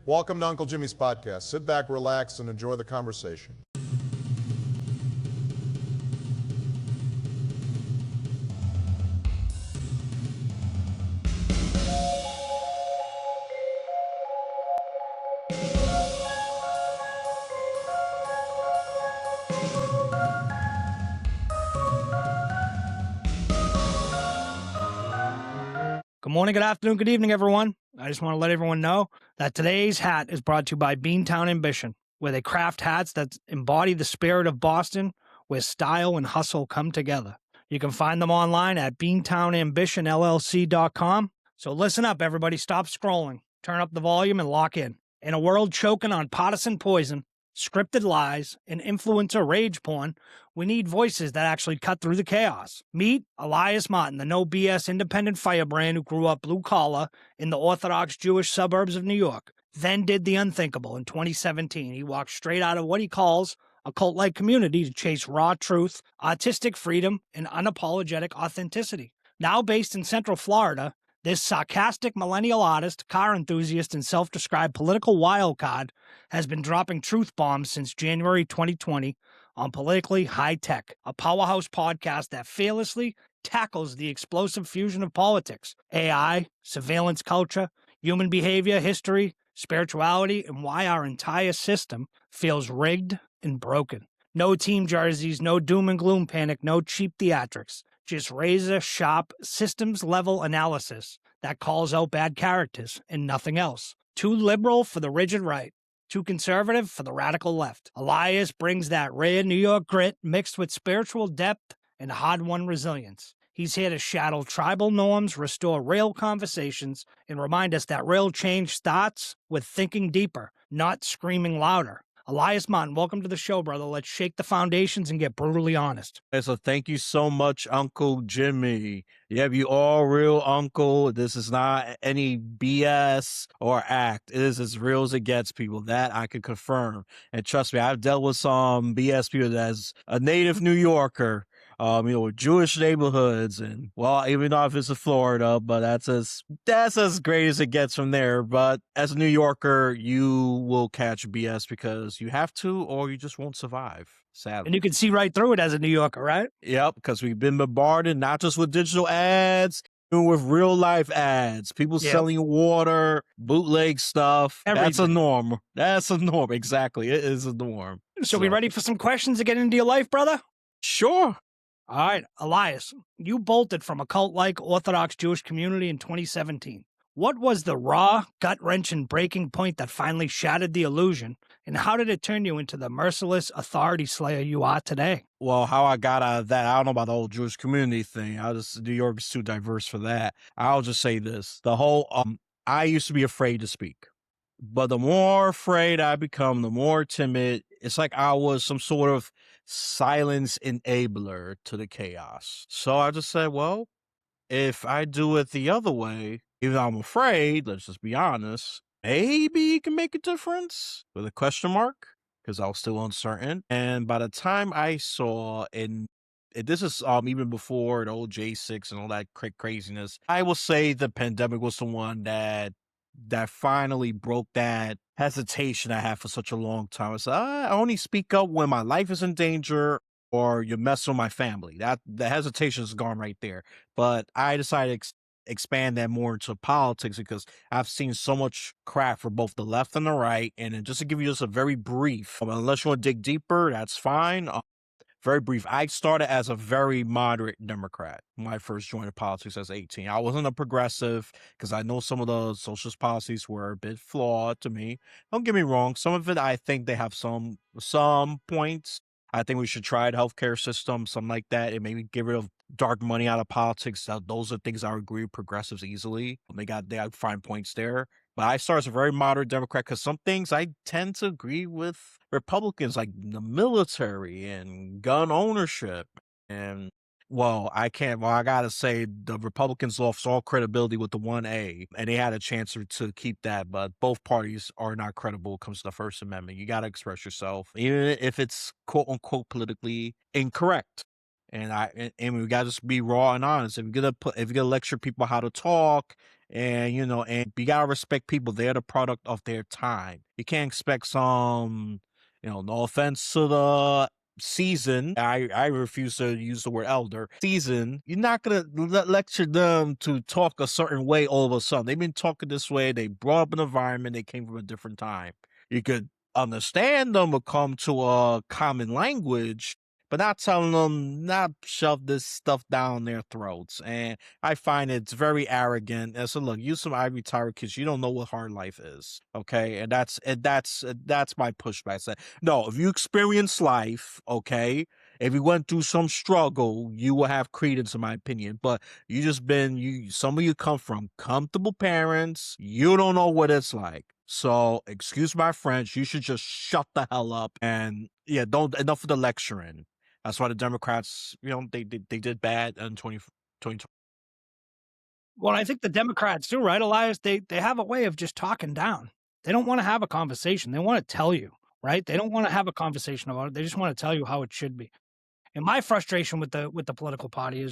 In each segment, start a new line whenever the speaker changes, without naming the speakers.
Welcome to Uncle Jimmy's podcast. Sit back, relax, and enjoy the conversation.
Good morning, good afternoon, good evening, everyone. I just want to let everyone know that today's hat is brought to you by Beantown Ambition, where they craft hats that embody the spirit of Boston, where style and hustle come together. You can find them online at beantownambitionllc.com. So listen up, everybody. Stop scrolling. Turn up the volume and lock in. In a world choking on partisan poison, scripted lies, and influencer rage porn, we need voices that actually cut through the chaos. Meet Elias Martin, the no BS independent firebrand who grew up blue collar in the Orthodox Jewish suburbs of New York, then did the unthinkable in 2017. He walked straight out of what he calls a cult-like community to chase raw truth, artistic freedom, and unapologetic authenticity. Now based in Central Florida, this sarcastic millennial artist, car enthusiast, and self-described political wildcard has been dropping truth bombs since January 2020 on Politically High Tech, a powerhouse podcast that fearlessly tackles the explosive fusion of politics, AI, surveillance culture, human behavior, history, spirituality, and why our entire system feels rigged and broken. No team jerseys, no doom and gloom panic, no cheap theatrics. Just razor-sharp, systems-level analysis that calls out bad characters and nothing else. Too liberal for the rigid right. Too conservative for the radical left. Elias brings that rare New York grit mixed with spiritual depth and hard-won resilience. He's here to shadow tribal norms, restore real conversations, and remind us that real change starts with thinking deeper, not screaming louder. Elias Martin, welcome to the show, brother. Let's shake the foundations and get brutally honest.
Hey, so thank you so much, Uncle Jimmy. Yeah, you all real, Uncle. This is not any BS or act. It is as real as it gets, people. That I can confirm. And trust me, I've dealt with some BS people as a native New Yorker. With Jewish neighborhoods, and well, even though if it's in Florida, but that's as great as it gets from there. But as a New Yorker, you will catch BS because you have to, or you just won't survive. Sadly.
And you can see right through it as a New Yorker, right?
Yep, because we've been bombarded not just with digital ads, even with real life ads. People selling water, bootleg stuff.
Everything.
That's a norm. That's a norm. Exactly, it is a norm.
So we ready for some questions to get into your life, brother?
Sure.
All right, Elias, you bolted from a cult-like Orthodox Jewish community in 2017. What was the raw, gut-wrenching breaking point that finally shattered the illusion, and how did it turn you into the merciless authority slayer you are today?
Well, how I got out of that, I don't know about the whole Jewish community thing. New York is too diverse for that. I'll just say this. The whole, I used to be afraid to speak. But the more afraid I become, the more timid. It's like I was some sort of silence enabler to the chaos. So I just said, well, if I do it the other way, even though I'm afraid, let's just be honest, maybe you can make a difference with a question mark, because I was still uncertain. And by the time I saw, and this is even before the old J6 and all that craziness, I will say the pandemic was the one that finally broke that hesitation I had for such a long time. I said, I only speak up when my life is in danger or you're messing with my family. That the hesitation is gone right there. But I decided to expand that more into politics because I've seen so much crap for both the left and the right. And then just to give you just a very brief, unless you want to dig deeper, that's fine. Very brief. I started as a very moderate Democrat when I first joined politics as 18. I wasn't a progressive because I know some of the socialist policies were a bit flawed to me. Don't get me wrong. Some of it, I think they have some points. I think we should try the healthcare system, something like that, and maybe get rid of dark money out of politics. Those are things I agree with progressives easily. They got fine points there. But I started as a very moderate Democrat because some things I tend to agree with Republicans, like the military and gun ownership. And, I gotta say the Republicans lost all credibility with the 1A, and they had a chance to keep that. But both parties are not credible when it comes to the First Amendment. You got to express yourself, even if it's quote unquote politically incorrect. And we gotta just be raw and honest. If you're gonna lecture people how to talk And, and you gotta respect people. They're the product of their time. You can't expect some, no offense to the season. I refuse to use the word elder. Season, you're not gonna lecture them to talk a certain way all of a sudden. They've been talking this way. They brought up an environment. They came from a different time. You could understand them or come to a common language, but not telling them not shove this stuff down their throats. And I find it's very arrogant. And so, look, use some ivory tower kids. You don't know what hard life is, okay? And that's my pushback. Say, no, if you experience life, okay, if you went through some struggle, you will have credence, in my opinion. But some of you come from comfortable parents. You don't know what it's like. So, excuse my French, you should just shut the hell up and enough of the lecturing. That's why the Democrats, they did bad in 2020.
Well, I think the Democrats do, right, Elias? They have a way of just talking down. They don't want to have a conversation. They want to tell you, right? They don't want to have a conversation about it. They just want to tell you how it should be. And my frustration with the political party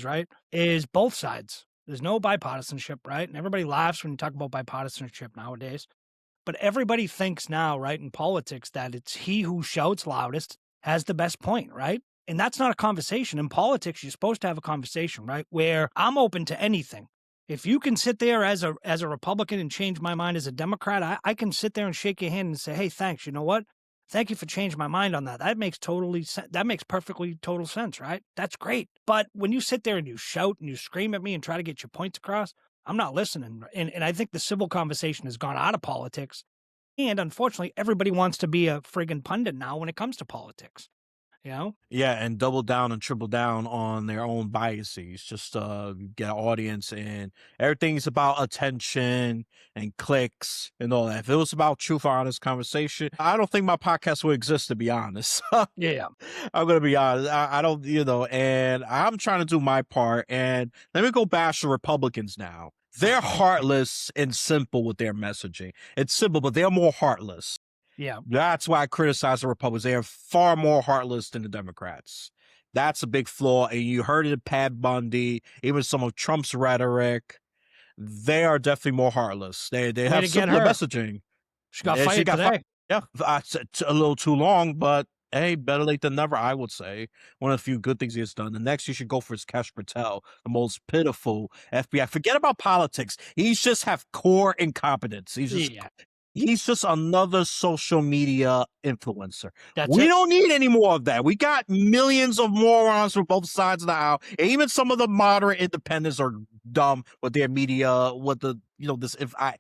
is both sides. There's no bipartisanship, right? And everybody laughs when you talk about bipartisanship nowadays. But everybody thinks now, right, in politics that it's he who shouts loudest has the best point, right? And that's not a conversation. In politics, you're supposed to have a conversation, right, where I'm open to anything. If you can sit there as a Republican and change my mind as a Democrat, I can sit there and shake your hand and say, hey, thanks. You know what? Thank you for changing my mind on that. That makes perfectly total sense, right? That's great. But when you sit there and you shout and you scream at me and try to get your points across, I'm not listening. And I think the civil conversation has gone out of politics. And unfortunately, everybody wants to be a friggin' pundit now when it comes to politics.
Yeah, and double down and triple down on their own biases, just get an audience, and everything's about attention and clicks and all that. If it was about truth, honest conversation, I don't think my podcast would exist, to be honest.
Yeah.
I'm gonna be honest. I don't, and I'm trying to do my part. And let me go bash the Republicans now. They're heartless and simple with their messaging. It's simple, but they're more heartless.
Yeah.
That's why I criticize the Republicans. They are far more heartless than the Democrats. That's a big flaw. And you heard it in Pat Bundy, even some of Trump's rhetoric. They are definitely more heartless. They have simpler messaging.
She got fired today.
Yeah, a little too long, but hey, better late than never, I would say. One of the few good things he has done. The next you should go for is Kesh Patel, the most pitiful FBI. Forget about politics. He's just have core incompetence. He's just another social media influencer. We don't need any more of that. We got millions of morons from both sides of the aisle. And even some of the moderate independents are dumb with their media, with the, I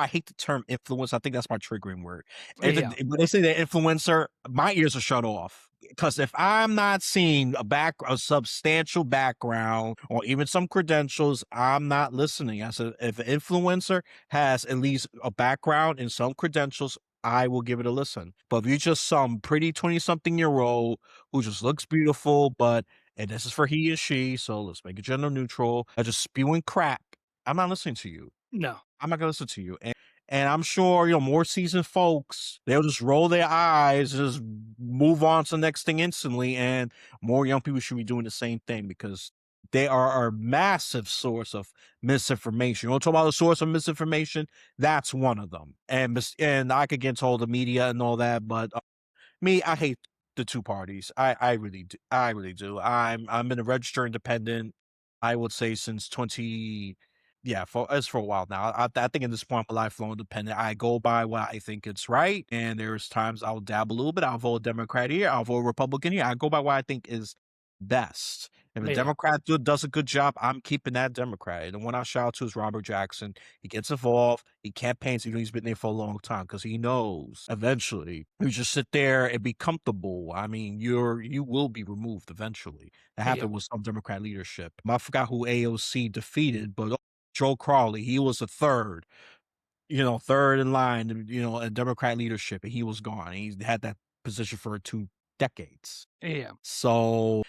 hate the term influence. I think that's my triggering word. When they say they're influencer, my ears are shut off. Because if I'm not seeing a substantial background or even some credentials, I'm not listening. I said, if an influencer has at least a background and some credentials, I will give it a listen. But if you're just some pretty 20-something-year-old who just looks beautiful, and this is for he or she, so let's make it gender neutral, just spewing crap, I'm not listening to you.
No.
I'm not going to listen to you. And I'm sure, more seasoned folks, they'll just roll their eyes, just move on to the next thing instantly. And more young people should be doing the same thing because they are a massive source of misinformation. You want to talk about the source of misinformation? That's one of them. And I could get told the media and all that, but me, I hate the two parties. I really do. I really do. I'm in a registered independent, I would say, since for a while now. I think at this point, I'm a lifelong independent. I go by what I think it's right, and there's times I'll dabble a little bit. I'll vote Democrat here. I'll vote Republican here. I go by what I think is best. If a Democrat does a good job, I'm keeping that Democrat. And the one I shout out to is Robert Jackson. He gets involved. He campaigns. He's been there for a long time because he knows eventually you just sit there and be comfortable. I mean, you will be removed eventually. That happened with some Democrat leadership. I forgot who AOC defeated, but Joe Crowley, he was the third in line, in Democrat leadership, and he was gone. He had that position for 2 decades.
Yeah.
So,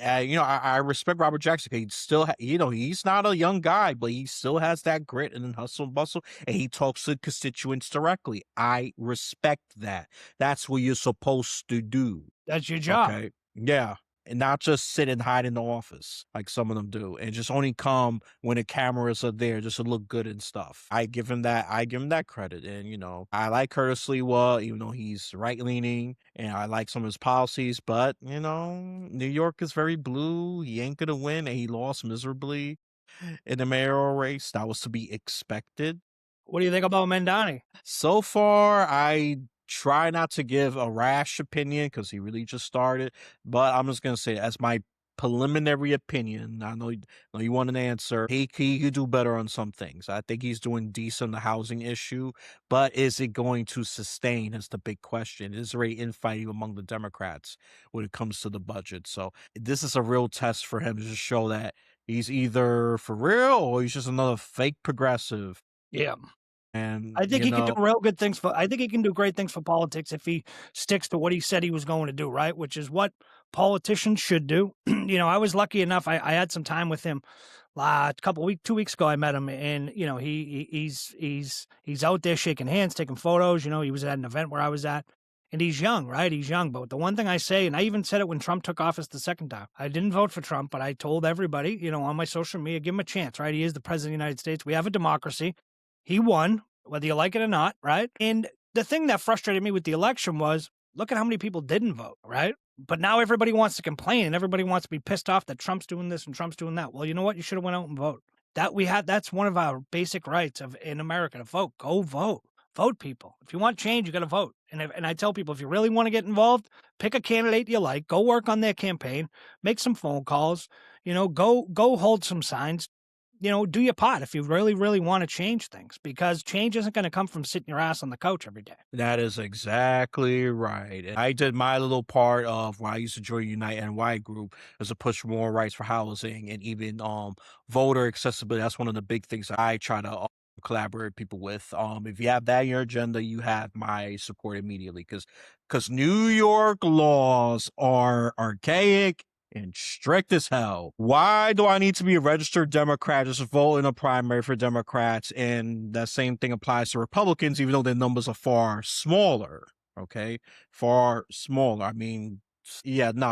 I respect Robert Jackson. He still, he's not a young guy, but he still has that grit and hustle and bustle, and he talks to constituents directly. I respect that. That's what you're supposed to do.
That's your job.
Okay. Yeah. and not just sit and hide in the office like some of them do, and just only come when the cameras are there just to look good and stuff. I give him that credit. And I like Curtis Lewa, even though he's right leaning, and I like some of his policies, but New York is very blue. He ain't gonna win, and he lost miserably in the mayoral race. That was to be expected.
What do you think about Mandani?
So far, I try not to give a rash opinion because he really just started, but I'm just gonna say, as my preliminary opinion, I know you want an answer. He could do better on some things. I think he's doing decent on the housing issue, but is it going to sustain? Is the big question. Is there a infighting among the Democrats when it comes to the budget? So this is a real test for him to just show that he's either for real or he's just another fake progressive.
Yeah.
And
I think he can do real good things I think he can do great things for politics if he sticks to what he said he was going to do, right? Which is what politicians should do. I was lucky enough. I had some time with him a 2 weeks ago. I met him, and he's out there shaking hands, taking photos. He was at an event where I was at, and he's young, right? He's young. But the one thing I say, and I even said it when Trump took office the second time, I didn't vote for Trump, but I told everybody, on my social media, give him a chance, right? He is the president of the United States. We have a democracy. He won, whether you like it or not, right? And the thing that frustrated me with the election was, look at how many people didn't vote, right? But now everybody wants to complain and everybody wants to be pissed off that Trump's doing this and Trump's doing that. Well, you know what? You should have went out and vote. That's one of our basic rights in America, to vote. Go vote. Vote, people. If you want change, you got to vote. And I tell people, if you really want to get involved, pick a candidate you like, go work on their campaign, make some phone calls, go hold some signs. Do your part if you really, really want to change things, because change isn't going to come from sitting your ass on the couch every day.
That is exactly right. And I did my little part of when I used to join Unite NY group as to push for more rights for housing and even voter accessibility. That's one of the big things I try to collaborate people with. If you have that in your agenda, you have my support immediately, because New York laws are archaic and strict as hell. Why do I need to be a registered Democrat just to vote in a primary for Democrats? And that same thing applies to Republicans, even though their numbers are far smaller. Okay, far smaller. I mean, yeah, no,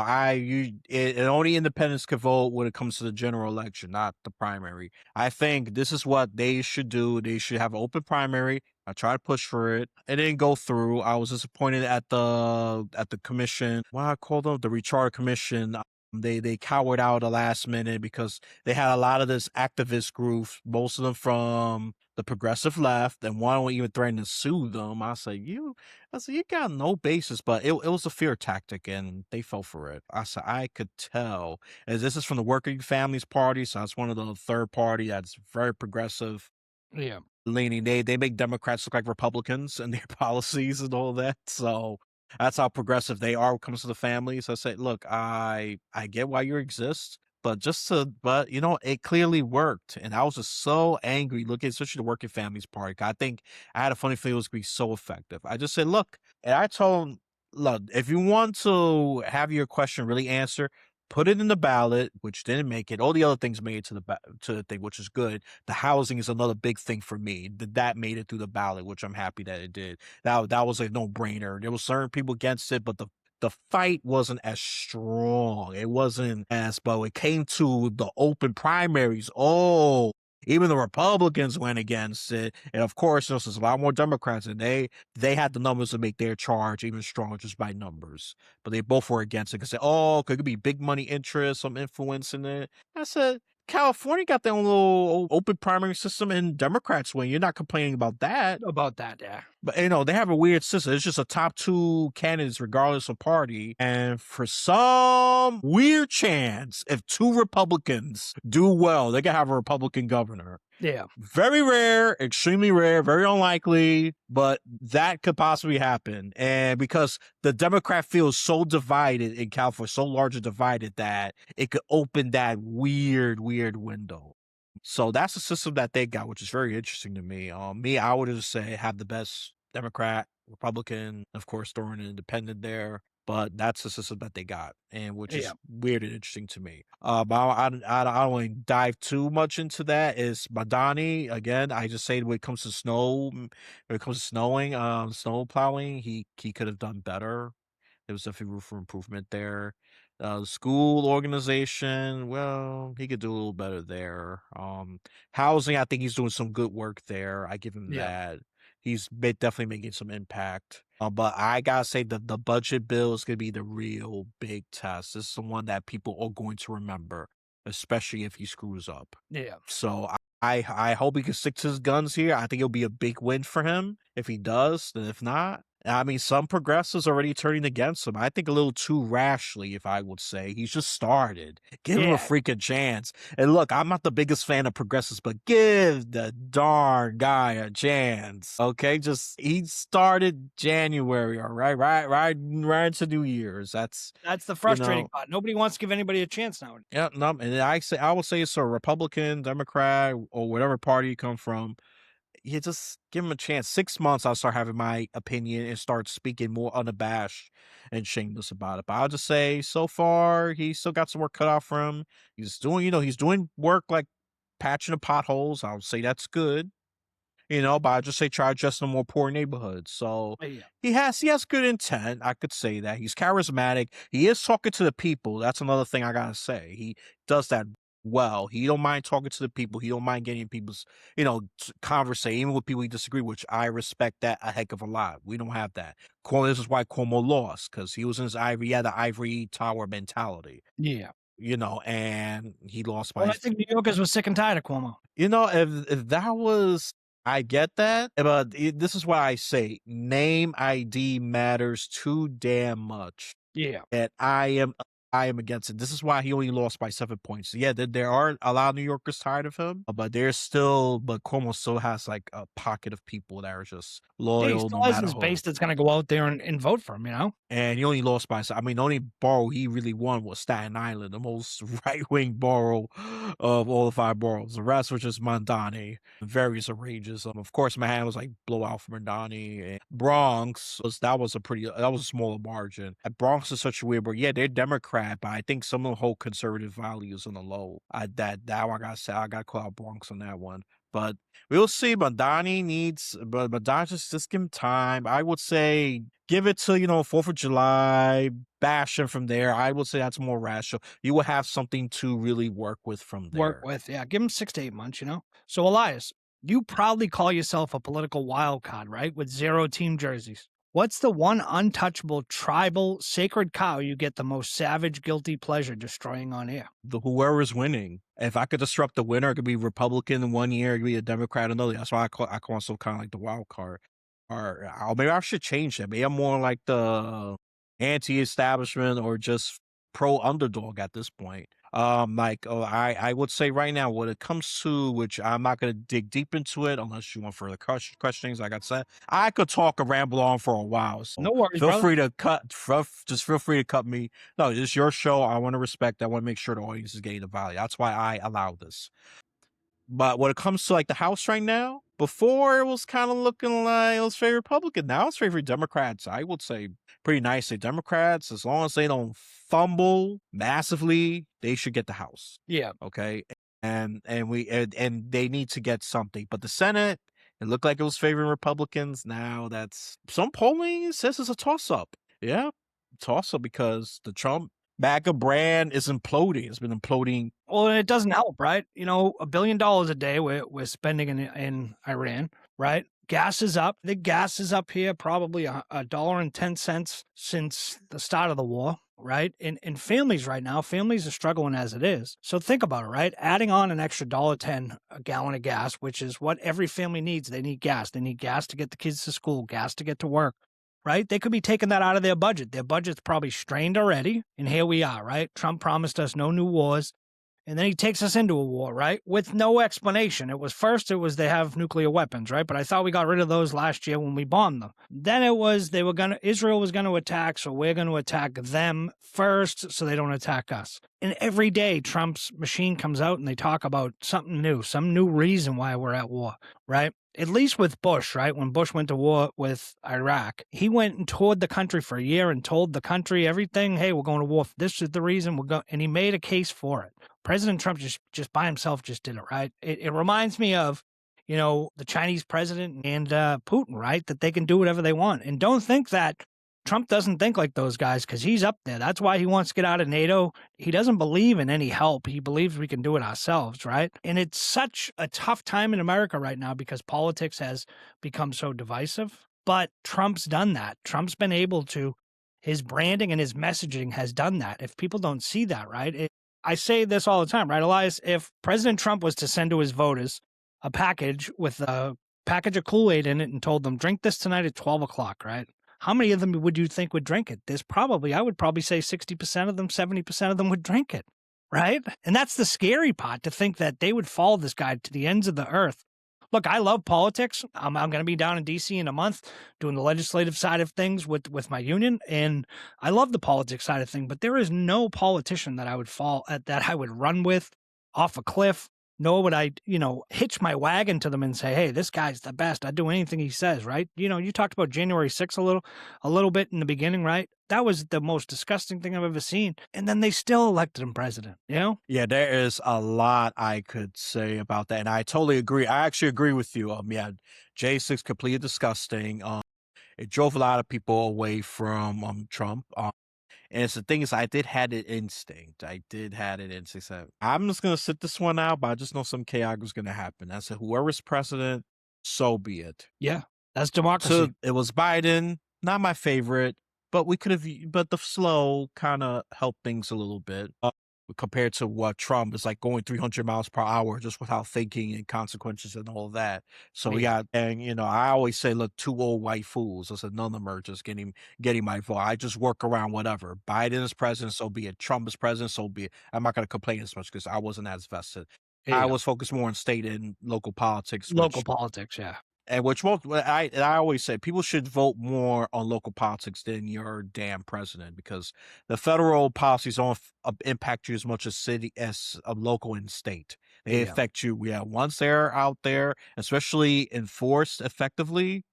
only independents can vote when it comes to the general election, not the primary. I think this is what they should do. They should have an open primary. I tried to push for it. It didn't go through. I was disappointed at the commission. What I called them, the recharter commission. They cowered out at the last minute because they had a lot of this activist group, most of them from the progressive left, and one even threatened to sue them. I said, you got no basis, but it was a fear tactic, and they fell for it. I said, I could tell, as this is from the Working Families Party, so that's one of the third party that's very progressive.
Yeah.
Leaning. They make Democrats look like Republicans and their policies and all that. So that's how progressive they are when it comes to the families. I say, look, I get why you exist, but it clearly worked. And I was just so angry looking, especially the Working Families Party. I think I had a funny feeling it was going to be so effective. I just said, look, and I told them, look, if you want to have your question really answered, put it in the ballot, which didn't make it. All the other things made it to the thing, which is good. The housing is another big thing for me. That made it through the ballot, which I'm happy that it did. That was a no-brainer. There were certain people against it, but the fight wasn't as strong. It wasn't as, but when it came to the open primaries, even the Republicans went against it. And of course, there's a lot more Democrats, and they had the numbers to make their charge even stronger just by numbers. But they both were against it because could it be big money interest, some influence in it? I said, California got their own little open primary system, and Democrats win. You're not complaining about that.
About that, yeah.
But they have a weird system. It's just a top two candidates regardless of party. And for some weird chance, if two Republicans do well, they can have a Republican governor.
Yeah.
Very rare, extremely rare, very unlikely, but that could possibly happen. And because the Democrat field is so divided in California, so large and divided, that it could open that weird window. So that's the system that they got, which is very interesting to me. I would just say have the best Democrat, Republican, of course, throwing an independent there. But that's the system that they got, and which is weird and interesting to me. But I don't want to dive too much into that. Is Madani, again, I just say when it comes to snowing, snow plowing, he could have done better. There was definitely room for improvement there. School organization, well, he could do a little better there. Housing, I think he's doing some good work there. I give him
Yeah.
that. Definitely making some impact. But I gotta say that the budget bill is gonna be the real big test. This is the one that people are going to remember, especially if he screws up.
Yeah.
So I hope he can stick to his guns here. I think it'll be a big win for him if he does. And if not, I mean, some progressives already turning against him. I think a little too rashly, if I would say. He's just started. Give him a
Yeah.
freaking chance. And look, I'm not the biggest fan of progressives, but give the darn guy a chance. Okay, just he started January, all right, right into New Year's. That's
That's the
you
frustrating
know,
part. Nobody wants to give anybody a chance now.
yeah, no, and I would say it's a Republican, Democrat, or whatever party you come from. You just give him a chance. 6 months, I'll start having my opinion and start speaking more unabashed and shameless about it. But I'll just say, so far, he's still got some work cut out for him. He's doing work like patching the potholes. I'll say that's good. But I just say try adjusting to more poor neighborhoods. So
Yeah.
he has good intent. I could say that. He's charismatic. He is talking to the people. That's another thing I gotta say. He does that well. He don't mind talking to the people. He don't mind getting people's, conversation, even with people he disagree, which I respect that a heck of a lot. We don't have that. This is why Cuomo lost, because he was in his ivory, he had the ivory tower mentality,
Yeah.
and he lost by
Well, I think New Yorkers were sick and tired of Cuomo.
if that was, I get that, but this is why I say name ID matters too damn much.
Yeah.
And I am against it. This is why he only lost by 7 points. Yeah, there are a lot of New Yorkers tired of him, but Cuomo still has like a pocket of people that are just
Yeah, he
loyal no
still has
matter
his
who.
base that's going to go out there and vote for him,
And he only lost by, I mean, the only borough he really won was Staten Island, the most right-wing borough of all the 5 boroughs. The rest was just Mondani, various ranges. Of course, Manhattan was like blowout for Mondani. And Bronx that was a smaller margin. And Bronx is such a weird, but yeah, they're Democrat, but I think some of them hold conservative values on the low. That one I gotta say, I gotta call out Bronx on that one. But we'll see. But Madani just give him time. I would say give it to 4th of July, bash him from there. I would say that's more rational. You will have something to really work with from
work
there.
with. Yeah, give him 6 to 8 months, So, Elias, you proudly call yourself a political wild card, right? With 0 team jerseys. What's the one untouchable, tribal, sacred cow you get the most savage, guilty pleasure destroying on air?
Whoever is winning. If I could disrupt the winner, it could be Republican in one year, it could be a Democrat another. That's why I call myself kind of like the wild card. Or maybe I should change that. Maybe I'm more like the anti-establishment or just pro underdog at this point. I would say right now, when it comes to, which I'm not going to dig deep into it unless you want further questions. Like I said, I could talk and ramble on for a while. So
No worries,
feel
brother.
free to just feel free to cut me. No, this is your show. I want to respect. I want to make sure the audience is getting the value. That's why I allow this. But when it comes to like the House right now, before it was kind of looking like it was very Republican. Now it's very Democrats. I would say pretty nicely Democrats, as long as they don't fumble massively, they should get the House.
Yeah.
Okay. And they need to get something. But the Senate, it looked like it was favoring Republicans. Now that's some polling says it's a toss up. Yeah. Toss up because the Trump MAGA brand is imploding. It's been imploding.
Well, it doesn't help, right? $1 billion a day we're spending in Iran, right? Gas is up. The gas is up here probably $1.10 since the start of the war, right? In families right now, families are struggling as it is. So think about it, right? Adding on an extra $1.10 a gallon of gas, which is what every family needs. They need gas. They need gas to get the kids to school, gas to get to work. Right? They could be taking that out of their budget. Their budget's probably strained already. And here we are, right? Trump promised us no new wars. And then he takes us into a war, right? With no explanation. It was they have nuclear weapons, right? But I thought we got rid of those last year when we bombed them. Then it was Israel was going to attack, so we're going to attack them first so they don't attack us. And every day Trump's machine comes out and they talk about something new, some new reason why we're at war, right? At least with Bush, right? When Bush went to war with Iraq, he went and toured the country for a year and told the country everything. Hey, we're going to war. This is the reason we're going. And he made a case for it. President Trump just by himself just did it, right? It reminds me of, the Chinese president and Putin, right? That they can do whatever they want. And don't think that Trump doesn't think like those guys because he's up there. That's why he wants to get out of NATO. He doesn't believe in any help. He believes we can do it ourselves, right? And it's such a tough time in America right now because politics has become so divisive. But Trump's done that. Trump's been able to, his branding and his messaging has done that. If people don't see that, right? I say this all the time, right, Elias? If President Trump was to send to his voters a package with a package of Kool-Aid in it and told them, drink this tonight at 12 o'clock, right? How many of them would you think would drink it? I would probably say 60% of them, 70% of them would drink it, right? And that's the scary part, to think that they would follow this guy to the ends of the earth. Look, I love politics. I'm going to be down in D.C. in a month doing the legislative side of things with my union, and I love the politics side of things, but there is no politician that I would that I would run with off a cliff. Nor would I, hitch my wagon to them and say, hey, this guy's the best. I'd do anything he says, right? You talked about January 6th a little bit in the beginning, right? That was the most disgusting thing I've ever seen. And then they still elected him president,
Yeah, there is a lot I could say about that. And I totally agree. I actually agree with you. Yeah, J6 completely disgusting. It drove a lot of people away from Trump. And it's the thing is, I did have an instinct. So I'm just gonna sit this one out, but I just know some chaos was gonna happen. I said, whoever's president, so be it.
Yeah, that's democracy.
So it was Biden, not my favorite, but but the slow kind of helped things a little bit. Compared to what Trump is like, going 300 miles per hour just without thinking and consequences and all that. So we got, and I always say, look, two old white fools. I said, none of them are just getting my vote. I just work around whatever. Biden is president, so be it. Trump is president, so be it. I'm not going to complain as much because I wasn't as vested. I was focused more on state and local politics.
Yeah.
And I always say people should vote more on local politics than your damn president, because the federal policies don't impact you as much as local and state. They affect you. Yeah, once they're out there, especially enforced effectively.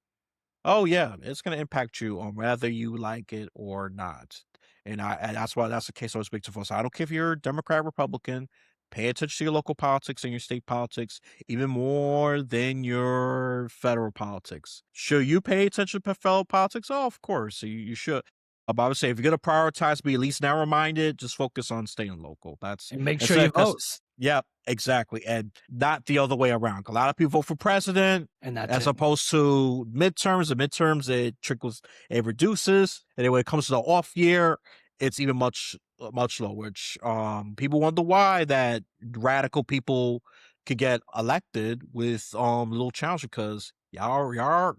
Oh yeah, it's going to impact you on whether you like it or not. And that's why that's the case I was big to folks. I don't care if you're Democrat, Republican. Pay attention to your local politics and your state politics even more than your federal politics. Should you pay attention to federal politics? Oh, of course, you should. But I would say, if you're going to prioritize, be at least narrow-minded, just focus on staying local.
And make sure you vote.
Yeah, exactly. And not the other way around. A lot of people vote for president,
and
as opposed to midterms. The midterms, it reduces. And then when it comes to the off year, it's even much lower, which people wonder why that radical people could get elected with little challenge, because y'all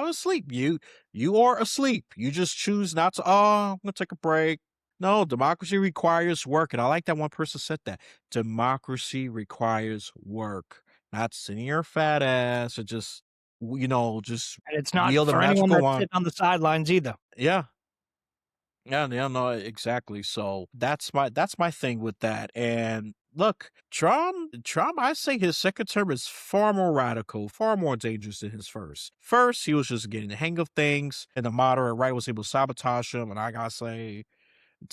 asleep. You are asleep. You just choose not to. Oh, I'm gonna take a break. No, democracy requires work. And I like that one person said that. Democracy requires work. Not sitting your fat ass or just
and it's not for anyone that's sitting on the sidelines either.
Yeah. Yeah, no, exactly. So that's my thing with that. And look, Trump, I say his second term is far more radical, far more dangerous than his first. First, he was just getting the hang of things, and the moderate right was able to sabotage him. And I gotta say,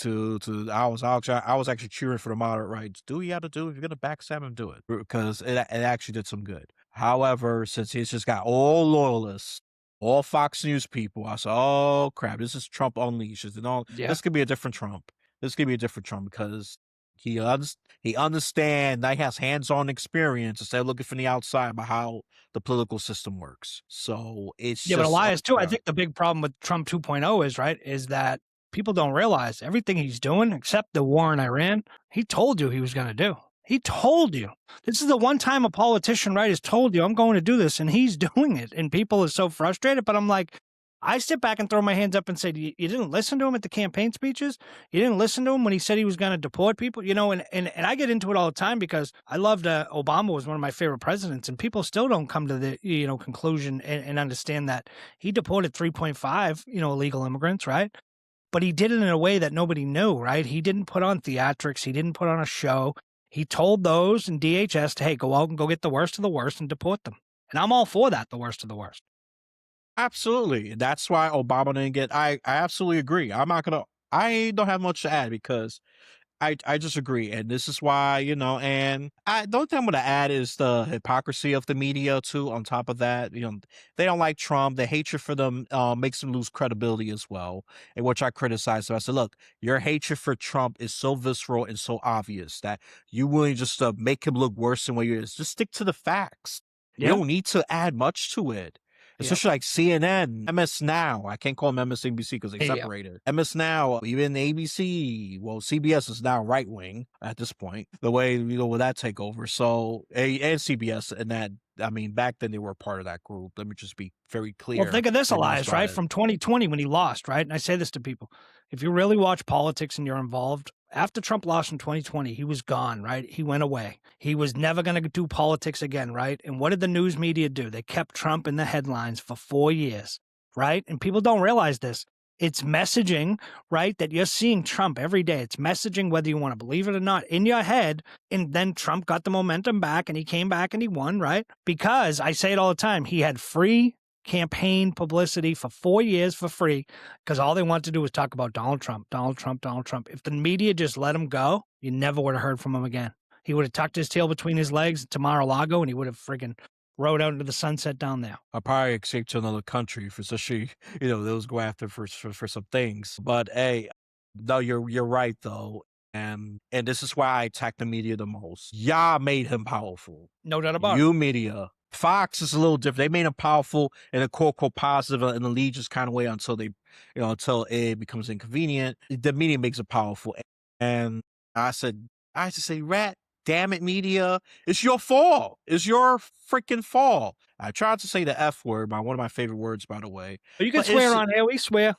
I was actually cheering for the moderate right. Do what you got to do. If you're gonna backstab him, do it, because it actually did some good. However, since he's just got all loyalists, all Fox News people, I said, oh crap, this is Trump unleashed. And all this could be a different Trump. This could be a different Trump, because he understands, he has hands-on experience instead of looking from the outside about how the political system works. So it's
but Elias too. I think the big problem with Trump 2.0 is that people don't realize everything he's doing, except the war in Iran, he told you he was going to do. He told you. This is the one time a politician, right, has told you, I'm going to do this, and he's doing it. And people are so frustrated. But I'm like, I sit back and throw my hands up and say, you didn't listen to him at the campaign speeches? You didn't listen to him when he said he was going to deport people? And I get into it all the time, because I loved Obama was one of my favorite presidents, and people still don't come to the conclusion and understand that he deported 3.5 illegal immigrants, right? But he did it in a way that nobody knew, right? He didn't put on theatrics. He didn't put on a show. He told those in DHS to, hey, go out and go get the worst of the worst and deport them. And I'm all for that, the worst of the worst.
Absolutely. That's why Obama didn't get, I absolutely agree. I don't have much to add, because I just agree. And this is why, and the only thing I'm going to add is the hypocrisy of the media, too. On top of that, they don't like Trump. The hatred for them makes them lose credibility as well, and which I criticize. So I said, look, your hatred for Trump is so visceral and so obvious that you willing just to make him look worse than what he is. Just stick to the facts. You
Yeah.
don't need to add much to it. Especially like CNN, MS Now. I can't call them MSNBC because they
Yeah.
separated. MS Now, even ABC. Well, CBS is now right wing at this point. The way with that takeover. So and CBS and that. I mean, back then they were part of that group. Let me just be very clear.
Well, think of this,
They
Elias, right?
started.
From 2020 when he lost, right? And I say this to people. If you really watch politics and you're involved, after Trump lost in 2020, he was gone, right? He went away. He was never going to do politics again, right? And what did the news media do? They kept Trump in the headlines for 4 years, right? And people don't realize this. It's messaging, right? That you're seeing Trump every day. It's messaging, whether you want to believe it or not, in your head. And then Trump got the momentum back and he came back and he won, right? Because I say it all the time. He had free campaign publicity for 4 years for free because all they wanted to do was talk about Donald Trump, Donald Trump, Donald Trump. If the media just let him go, you never would have heard from him again. He would have tucked his tail between his legs to Mar-a-Lago and he would have friggin' rode out into the sunset down there.
I'll probably escape to another country for especially, those go after for some things. But hey, no, you're right though. And this is why I attack the media the most. Y'all made him powerful.
No doubt about it.
You media. Fox is a little different. They made him powerful in a quote positive and allegiance kind of way until they, until it becomes inconvenient. The media makes it powerful. And I used to say, rat, damn it, media. It's your fault. It's your freaking fault. I tried to say the F word, one of my favorite words, by the way.
But you can
But
swear on here. We swear.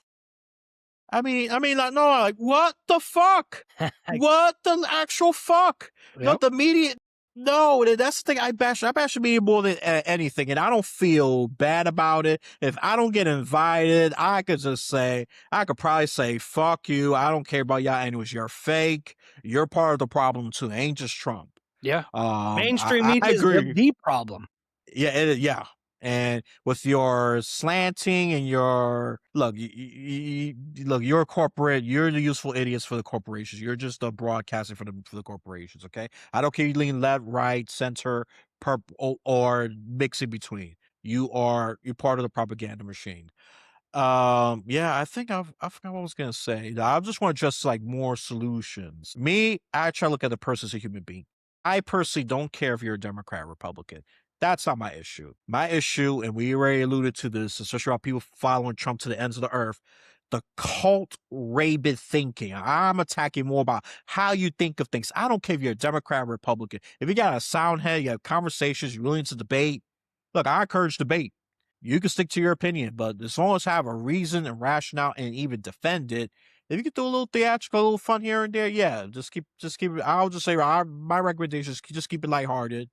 I mean, like, no, like, what the fuck? What the actual fuck? No,
Yep.
the media. No, that's the thing. I bash the media more than anything, and I don't feel bad about it. If I don't get invited, I could probably say, fuck you. I don't care about y'all anyways. You're fake. You're part of the problem too. It ain't just Trump.
Yeah. Mainstream
I
media is
agree.
the problem.
Yeah, yeah. And with your slanting and your look, you're a corporate. You're the useful idiots for the corporations. You're just a broadcasting for the corporations. Okay, I don't care. You lean left, right, center, or mix in between. You're part of the propaganda machine. Yeah, I think I forgot what I was gonna say. I just want just like more solutions. Me, I try to look at the person as a human being. I personally don't care if you're a Democrat or Republican. That's not my issue. My issue, and we already alluded to this, especially about people following Trump to the ends of the earth, the cult rabid thinking. I'm attacking more about how you think of things. I don't care if you're a Democrat or Republican. If you got a sound head, you have conversations, you're willing to debate. Look, I encourage debate. You can stick to your opinion, but as long as have a reason and rationale and even defend it, if you can do a little theatrical, a little fun here and there, yeah, just keep it. I'll just say my recommendation is just keep it lighthearted.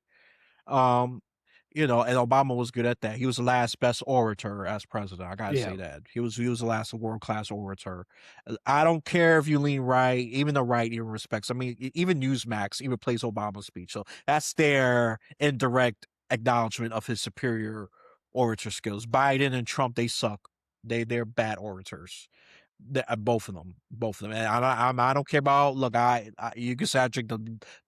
And Obama was good at that. He was the last best orator as president. I gotta say that he was the last world-class orator. I don't care if you lean right, even the right even respects. I mean, even Newsmax even plays Obama's speech, so that's their indirect acknowledgement of his superior orator skills. Biden and Trump, they suck. They're bad orators. Both of them. And I don't care about. Look, you can say I drink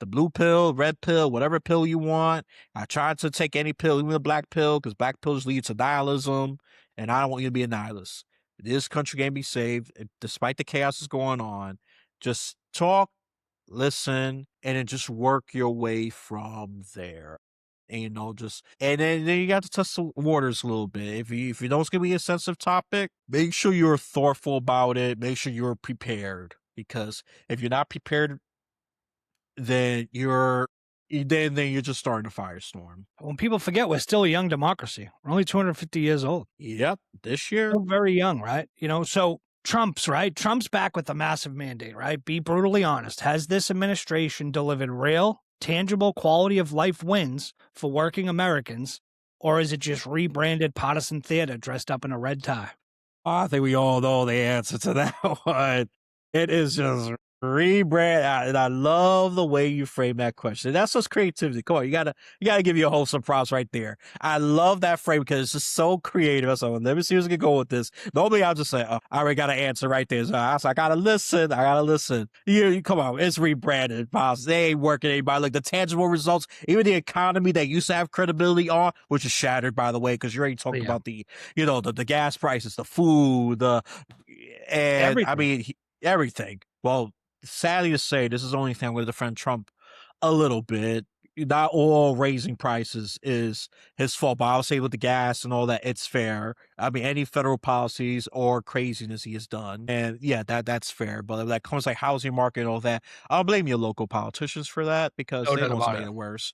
the blue pill, red pill, whatever pill you want. I try to take any pill, even the black pill, because black pills lead to nihilism, and I don't want you to be a nihilist. This country can be saved, despite the chaos that's going on. Just talk, listen, and then just work your way from there. And then you got to test the waters a little bit. If you know it's gonna be a sensitive topic, make sure you're thoughtful about it. Make sure you're prepared, because if you're not prepared, then you're just starting a firestorm.
When people forget, we're still a young democracy. We're only 250 years old.
Yep, this year.
We're very young, right? So Trump's back with a massive mandate, right? Be brutally honest. Has this administration delivered real, tangible quality of life wins for working Americans, or is it just rebranded partisan theater dressed up in a red tie?
I think we all know the answer to that one. It is just Rebrand, and I love the way you frame that question. That's just creativity. Come on, you gotta give you a wholesome props right there. I love that frame because it's just so creative. So let me see who's gonna go with this. Normally I'll just say, oh, I already got an answer right there. So I gotta listen. I gotta listen. You come on, it's rebranded, boss. They ain't working anybody. Like the tangible results, even the economy that used to have credibility on, which is shattered by the way, because you already talked about the gas prices, the food, and I
Everything.
mean everything. Well, sadly to say, this is the only thing I'm going to defend Trump a little bit. Not all raising prices is his fault, but I'll say with the gas and all that, it's fair. I mean, any federal policies or craziness he has done, and yeah, that's fair. But if that comes like housing market and all that, I'll blame your local politicians for that because
No
they're
doubt
the ones that
about
made
it.
it worse.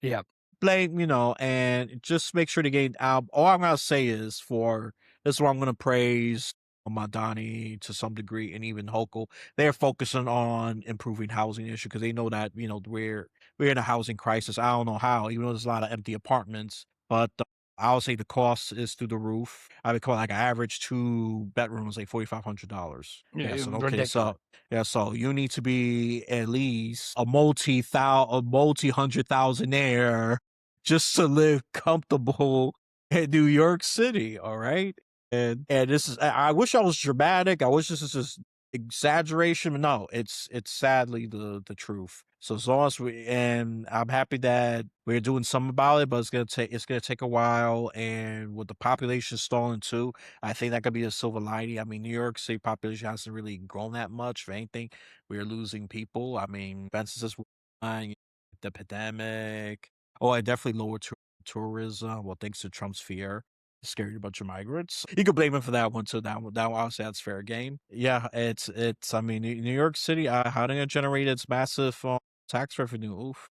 Yeah.
Blame, and just make sure to get out. All I'm gonna say is this is where I'm gonna praise Madani to some degree and even Hochul. They're focusing on improving housing issue because they know that we're in a housing crisis. I don't know how, even though there's a lot of empty apartments, but I'll say the cost is through the roof. I would call like an average 2 bedroom is like $4,500.
Yeah,
Yeah, so okay,
ridiculous.
so you need to be at least a multi-hundred thousandaire just to live comfortable in New York City. All right. And this is I wish I was dramatic. I wish this is just exaggeration, but no, it's sadly the truth. So as long as and I'm happy that we're doing something about it, but it's gonna take a while. And with the population stalling too, I think that could be a silver lining. I mean, New York City population hasn't really grown that much. For anything, we're losing people. I mean, expenses were flying, the pandemic. Oh, I definitely lowered tourism. Well, thanks to Trump's fear scared a bunch of migrants. You could blame him for that one too. That one, I'll say that's fair game. Yeah, it's. I mean, New York City, how they gonna generate its massive tax revenue? Oof.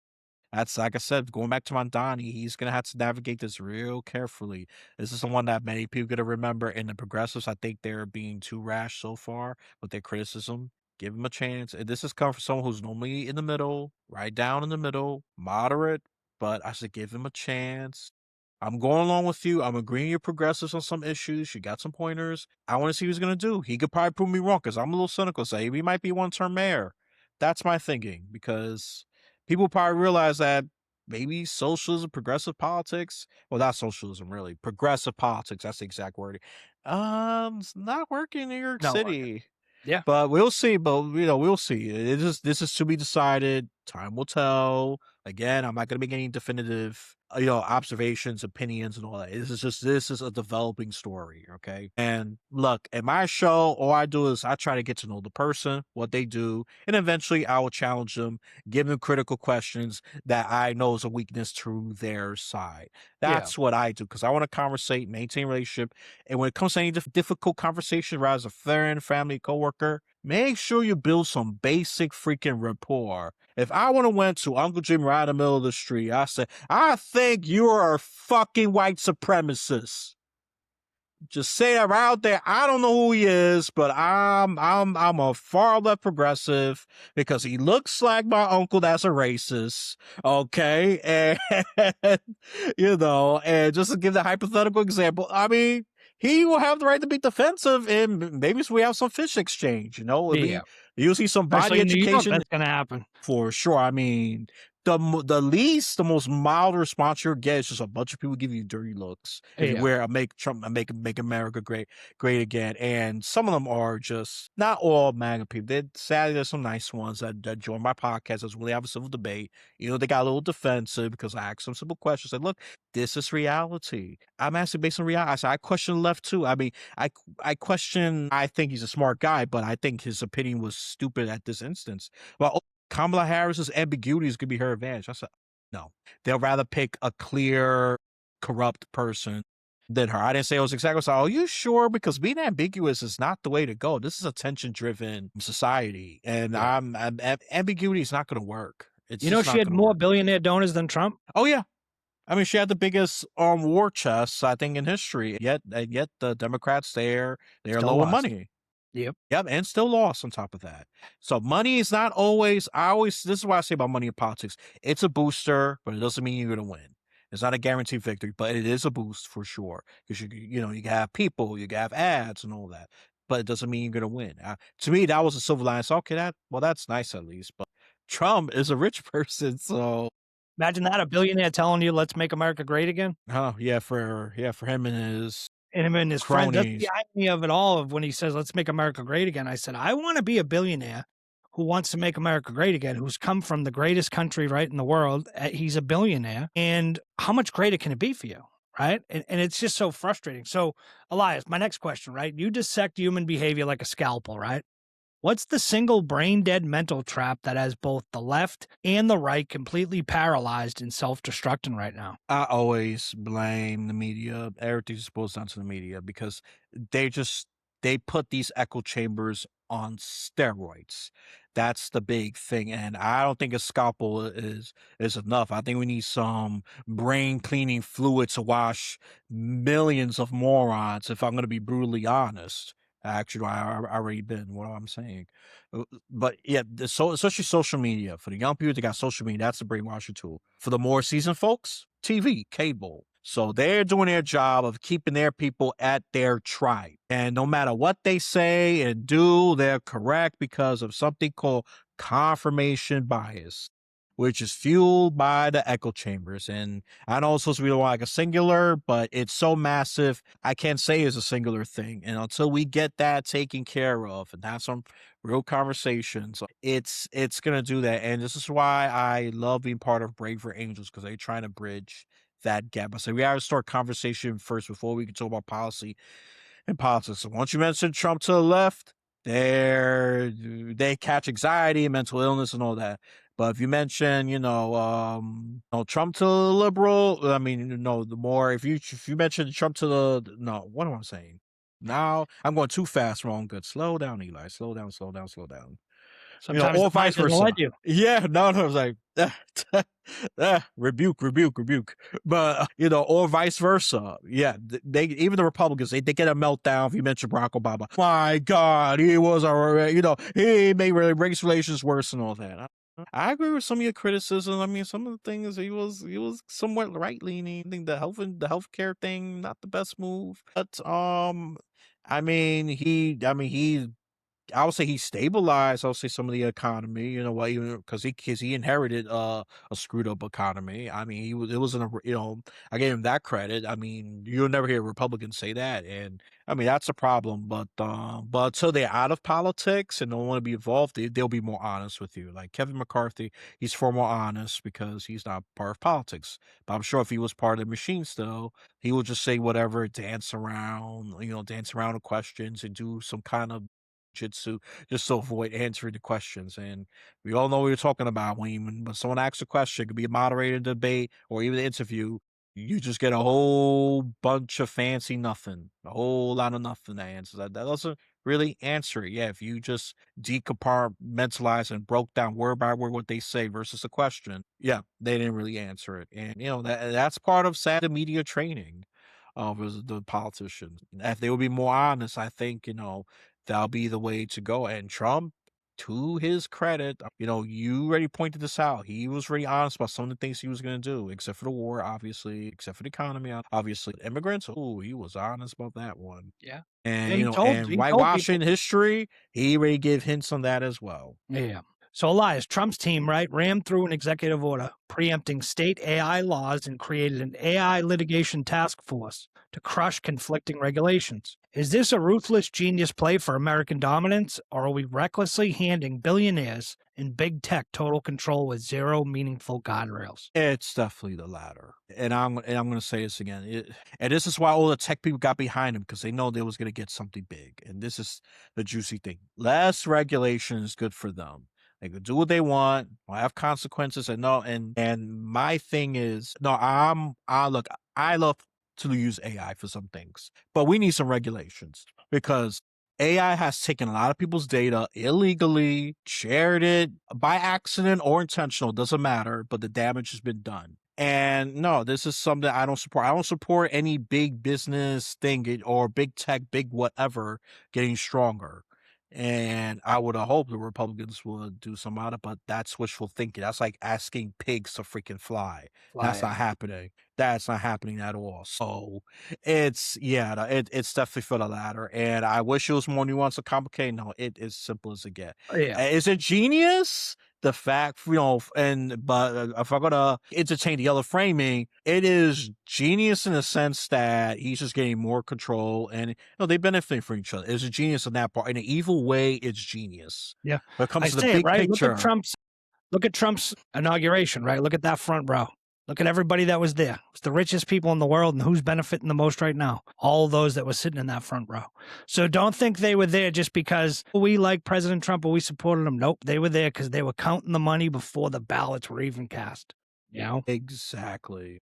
That's like I said, going back to Mondani, he's gonna have to navigate this real carefully. This is the one that many people gonna remember. And the progressives, I think they're being too rash so far with their criticism. Give him a chance. And this is coming from someone who's normally in the middle, right down in the middle, moderate. But I should give him a chance. I'm going along with you. I'm agreeing you're progressives on some issues. You got some pointers. I want to see what he's gonna do. He could probably prove me wrong because I'm a little cynical. Say he might be one-term mayor. That's my thinking because people probably realize that maybe socialism, progressive politics, well, not socialism, really, progressive politics. That's the exact word. It's not working in New York
Not working.
City.
Yeah.
But we'll see. But we'll see. This is to be decided. Time will tell. Again, I'm not going to make any definitive, observations, opinions, and all that. This is a developing story. Okay. And look, at my show, all I do is I try to get to know the person, what they do, and eventually I will challenge them, give them critical questions that I know is a weakness to their side.
Yeah.
That's what I do because I want to conversate, maintain relationship, and when it comes to any difficult conversation, whether as a friend, family, coworker, make sure you build some basic freaking rapport. If I would have went to Uncle Jim right in the middle of the street, I said, I think you are a fucking white supremacist. Just say that right out there. I don't know who he is, but I'm a far left progressive because he looks like my uncle that's a racist. Okay. And and just to give the hypothetical example, I mean, he will have the right to be defensive and maybe we have some fish exchange, it'll
Yeah.
be usually some body
Especially in New York,
education
that's gonna happen.
for sure. I mean, the most mild response you'll get is just a bunch of people give you dirty looks if you
Yeah.
wear a make America great again. And some of them are just not all MAGA people. Sadly, there's some nice ones that join my podcast as really have a civil debate. They got a little defensive because I asked some simple questions. Like, look, this is reality. I'm asking based on reality. I said I question the left too. I mean, I question. I think he's a smart guy, but I think his opinion was stupid at this instance. Well, Kamala Harris's ambiguity is going to be her advantage. I said, no. They'll rather pick a clear, corrupt person than her. I didn't say it was exactly. I was like, are you sure? Because being ambiguous is not the way to go. This is a tension-driven society, and
Yeah.
ambiguity is not going to work. It's
You know,
just
she
not
had
going to
more
work.
billionaire donors than Trump.
Oh yeah. I mean, she had the biggest war chest, I think, in history. Yet the Democrats they're
Still
low on
lost.
money.
Yep.
Yep, and still lost on top of that. So money is not always. This is what I say about money in politics. It's a booster, but it doesn't mean you're going to win. It's not a guaranteed victory, but it is a boost for sure. Because you can have people, you can have ads and all that. but it doesn't mean you're going to win. To me, that was a silver lining. So, okay, that's nice at least. But Trump is a rich person, so
Imagine that, a billionaire telling you, "Let's make America great again."
oh yeah, for him and his
And him and his friends. That's
cronies.
the irony of it all. Of when he says, "Let's make America great again." I said, I want to be a billionaire who wants to make America great again, who's come from the greatest country right in the world. He's a billionaire, and how much greater can it be for you, right? And it's just so frustrating. So, Elias, my next question, right? You dissect human behavior like a scalpel, right? What's the single brain dead mental trap that has both the left and the right completely paralyzed and self-destructing right now?
I always blame the media. Everything's supposed down to the media because they just they put these echo chambers on steroids. That's the big thing, and I don't think a scalpel is enough. I think we need some brain cleaning fluid to wash millions of morons. If I'm going to be brutally honest, actually, I already been. What I'm saying, but yeah, so especially social media for the young people that got social media, that's the brainwashing tool. For the more seasoned folks, TV, cable. So they're doing their job of keeping their people at their tribe. And no matter what they say and do, they're correct because of something called confirmation bias, which is fueled by the echo chambers. And I know it's supposed to be like a singular, but it's so massive, I can't say it's a singular thing. And until we get that taken care of and have some real conversations, it's gonna do that. And this is why I love being part of Brave for Angels, because they're trying to bridge that gap. I say we gotta start conversation first before we can talk about policy and politics. So once you mention Trump to the left, they catch anxiety, mental illness, and all that. But if you mention, Trump to the liberal, I mean, the more if you mention Trump to the no, what am I saying? Now I'm going too fast, wrong, good. Slow down, Eli. Slow down, slow down, slow down.
Sometimes
Or
the mind
vice
doesn't
versa.
let you.
Yeah, no, I was like, rebuke, rebuke, rebuke. But, or vice versa. Yeah, they even the Republicans, they get a meltdown if you mention Barack Obama. My God, he was, he made race relations worse and all that. I agree with some of your criticism. I mean, some of the things he was somewhat right leaning. I think the healthcare thing, not the best move. But he I would say he stabilized. I would say some of the economy. You know what? Even because he inherited a screwed up economy. I mean, it wasn't a I gave him that credit. I mean, you'll never hear Republicans say that, and I mean that's a problem. But until they're out of politics and don't want to be involved, they'll be more honest with you. Like Kevin McCarthy, he's far more honest because he's not part of politics. But I'm sure if he was part of the machine still, he would just say whatever, dance around the questions and do some kind of jitsu just to avoid answering the questions. And we all know what you're talking about when someone asks a question, it could be a moderated debate or even an interview. You just get a whole bunch of fancy nothing, a whole lot of nothing to answer. That doesn't really answer it. Yeah, if you just decompartmentalize and broke down word by word what they say versus a question, yeah, they didn't really answer it. And that's part of sad media training of the politicians. If they would be more honest, I think, that'll be the way to go. And Trump, to his credit, you already pointed this out. He was really honest about some of the things he was going to do, except for the war, obviously, except for the economy, obviously. Immigrants, oh, he was honest about that one.
Yeah.
And,
Yeah,
and
he told
whitewashing
people.
history, he already gave hints on that as well.
Yeah. So Elias, Trump's team, right, rammed through an executive order preempting state AI laws and created an AI litigation task force to crush conflicting regulations. Is this a ruthless genius play for American dominance, or are we recklessly handing billionaires and big tech total control with zero meaningful guardrails?
It's definitely the latter. And I'm going to say this again. And this is why all the tech people got behind him, because they know they was going to get something big. And this is the juicy thing. Less regulation is good for them. They can do what they want. Will have consequences. And no, and my thing is, no, I love to use AI for some things, but we need some regulations because AI has taken a lot of people's data illegally, shared it by accident or intentional, doesn't matter, but the damage has been done. And no, this is something I don't support. I don't support any big business thing or big tech, big whatever getting stronger. And I would have hoped the Republicans would do some of it, but that's wishful thinking. That's like asking pigs to freaking fly. That's not happening. That's not happening at all. So it's definitely for the latter. And I wish it was more nuanced or complicated. No, it is simple as it get.
Yeah.
Is it genius? The fact, but if I'm gonna entertain the other framing, it is genius in the sense that he's just getting more control, and they benefit from each other. It's a genius in that part. In an evil way, it's genius.
Yeah.
When it comes
I
to the
say it,
big
right?
picture,
Look at Trump's inauguration, right? Look at that front row. Look at everybody that was there. It's the richest people in the world, and who's benefiting the most right now? All those that were sitting in that front row. So don't think they were there just because we like President Trump or we supported him. Nope, they were there because they were counting the money before the ballots were even cast. You know?
exactly. No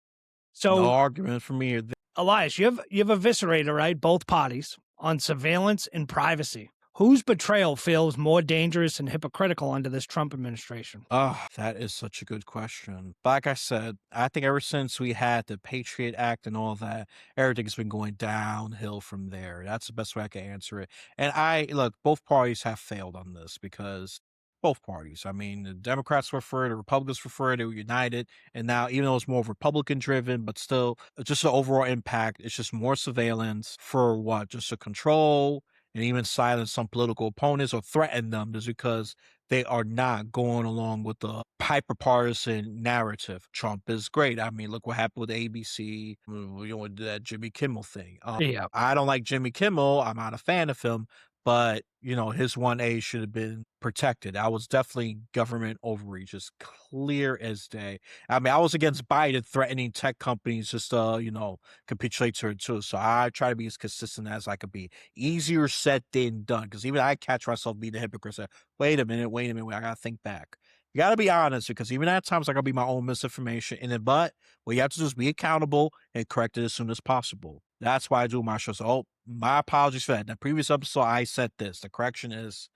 So,
argument for me.
Elias, you've eviscerated, right, both parties on surveillance and privacy. Whose betrayal feels more dangerous and hypocritical under this Trump administration?
That is such a good question. Like I said, I think ever since we had the Patriot Act and all that, everything's been going downhill from there. That's the best way I can answer it. And look, both parties have failed on this because both parties. I mean, the Democrats were for it, the Republicans were for it, they were united. And now, even though it's more Republican driven, but still, just the overall impact, it's just more surveillance for what? Just to control and even silence some political opponents or threaten them just because they are not going along with the hyper-partisan narrative. Trump is great. I mean, look what happened with ABC, that Jimmy Kimmel thing.
Yeah.
I don't like Jimmy Kimmel. I'm not a fan of him, but his 1A should have been protected. That was definitely government overreach, as clear as day. I mean, I was against Biden threatening tech companies just capitulate to it too. So I try to be as consistent as I could be. Easier said than done, because even I catch myself being a hypocrite. Say, wait a minute, I gotta think back. You gotta be honest, because even at times I gotta be my own misinformation. But what you have to do is be accountable and correct it as soon as possible. That's why I do my shows. Oh, my apologies for that. In the previous episode, I said this. The correction is,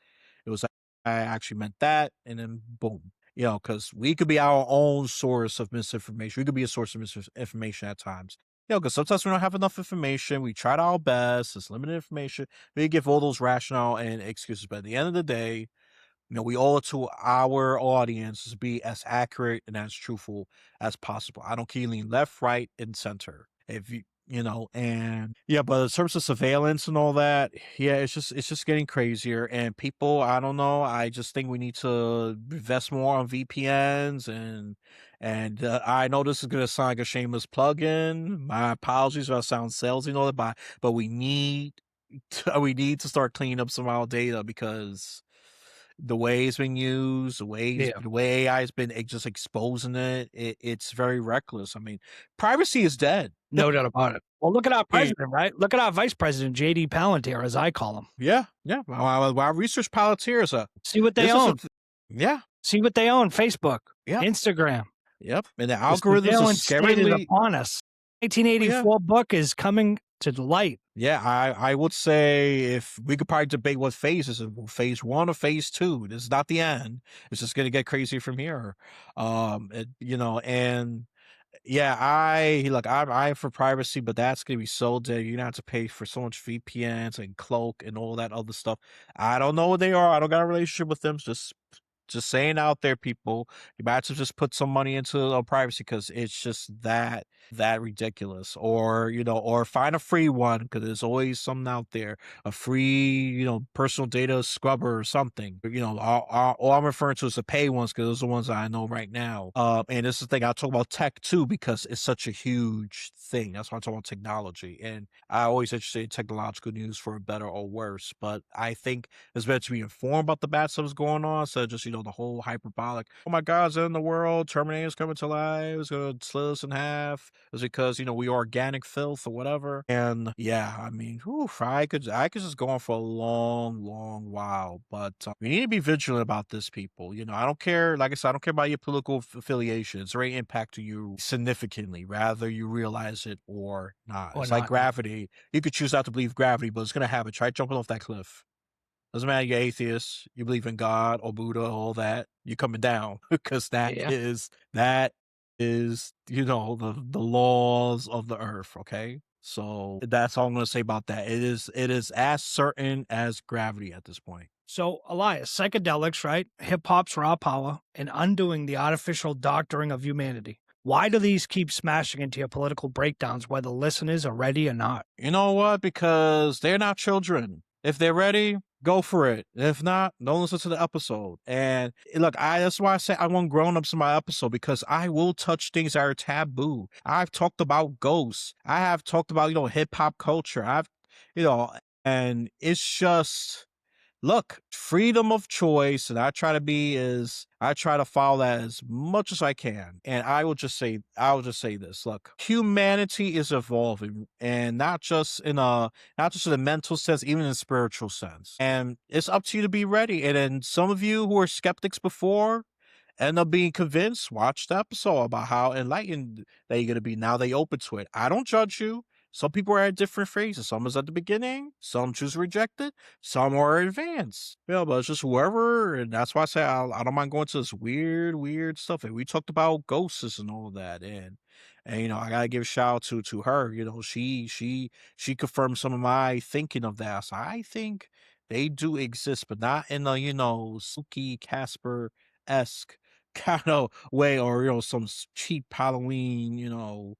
it was I actually meant that, and then boom. Because we could be our own source of misinformation. We could be a source of misinformation at times. Because sometimes we don't have enough information. We tried our best. It's limited information. We give all those rationale and excuses. But at the end of the day, we owe it to our audience to be as accurate and as truthful as possible. I don't care lean left, right, and center. If and yeah, but in terms of surveillance and all that, yeah, it's just getting crazier. And people, I don't know. I just think we need to invest more on VPNs and I know this is gonna sound like a shameless plug-in. My apologies if I sound salesy and all that, but we need to start cleaning up some of our data because the way it's been used, the way AI has been just exposing it's very reckless. I mean, privacy is dead.
No doubt about it. Well, look at our president, right? Look at our vice president, J.D. Palantir, as I call him.
Yeah. Our research Palantirs.
See what they own.
Yeah.
See what they own. Facebook.
Yeah.
Instagram.
Yep. And the algorithms are scarily
upon us. 1984 book is coming to light.
Yeah, I would say if we could probably debate what phase is it, phase 1 or phase 2. This is not the end. It's just gonna get crazy from here. And yeah, I'm for privacy, but that's gonna be so dead. You're gonna have to pay for so much VPNs and cloak and all that other stuff. I don't know what they are. I don't got a relationship with them. Just saying out there, people, you might have to just put some money into privacy because it's just that ridiculous. Or or find a free one because there's always something out there, a free personal data scrubber or something. All I'm referring to is the pay ones because those are the ones I know right now. And this is the thing, I'll talk about tech too because it's such a huge thing. That's why I talk about technology, and I always interested in technological news for better or worse. But I think it's better to be informed about the bad stuff that's going on, so just the whole hyperbolic, oh my God, it's in the world, Terminator's coming to life, it's gonna slit us in half. It's because we are organic filth or whatever. And yeah, I mean, I could just go on for a long, long while. But we need to be vigilant about this, people. I don't care. Like I said, I don't care about your political affiliation. It's very impact to you significantly, rather you realize it or not. It's like gravity. You could choose not to believe gravity, but it's gonna happen. Try jumping off that cliff. Doesn't matter, you're atheist, you believe in God or Buddha, all that, you're coming down because that is the laws of the earth, okay? So that's all I'm gonna say about that. It is as certain as gravity at this point.
So, Elias, psychedelics, right? Hip hop's raw power and undoing the artificial doctoring of humanity. Why do these keep smashing into your political breakdowns, whether listeners are ready or not?
You know what? Because they're not children. If they're ready, go for it. If not, don't listen to the episode. And look, that's why I say I want grown-ups in my episode, because I will touch things that are taboo. I've talked about ghosts. I have talked about, hip hop culture. You know, and it's just, look, freedom of choice, and I try to follow that as much as I can. And I will just say this. Look, humanity is evolving, and not just in a mental sense, even in a spiritual sense. And it's up to you to be ready. And then some of you who were skeptics before end up being convinced. Watch the episode about how enlightened that you're gonna be now that you're open to it. I don't judge you. Some people are at different phases. Some is at the beginning, some choose to reject it, some are advanced. But it's just whoever, and that's why I say I don't mind going to this weird stuff. And we talked about ghosts and all of that, and I gotta give a shout out to her. She confirmed some of my thinking of that. So I think they do exist, but not in a Suki Casper esque kind of way, or some cheap Halloween,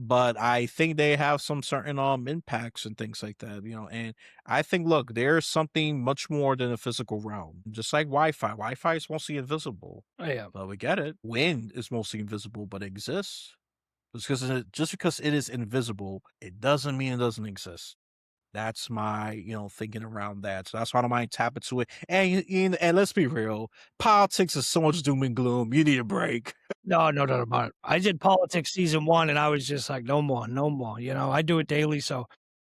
but I think they have some certain impacts and things like that, and I think, look, there's something much more than a physical realm. Just like Wi-Fi. Wi-Fi is mostly invisible.
Oh, yeah.
But we get it. Wind is mostly invisible, but it exists. Just because it is invisible, it doesn't mean it doesn't exist. That's my, thinking around that. So that's why I don't mind tapping to it. And let's be real, politics is so much doom and gloom. You need a break.
No, no doubt about it. I did politics season 1 and I was just like, no more, no more. I do it daily, so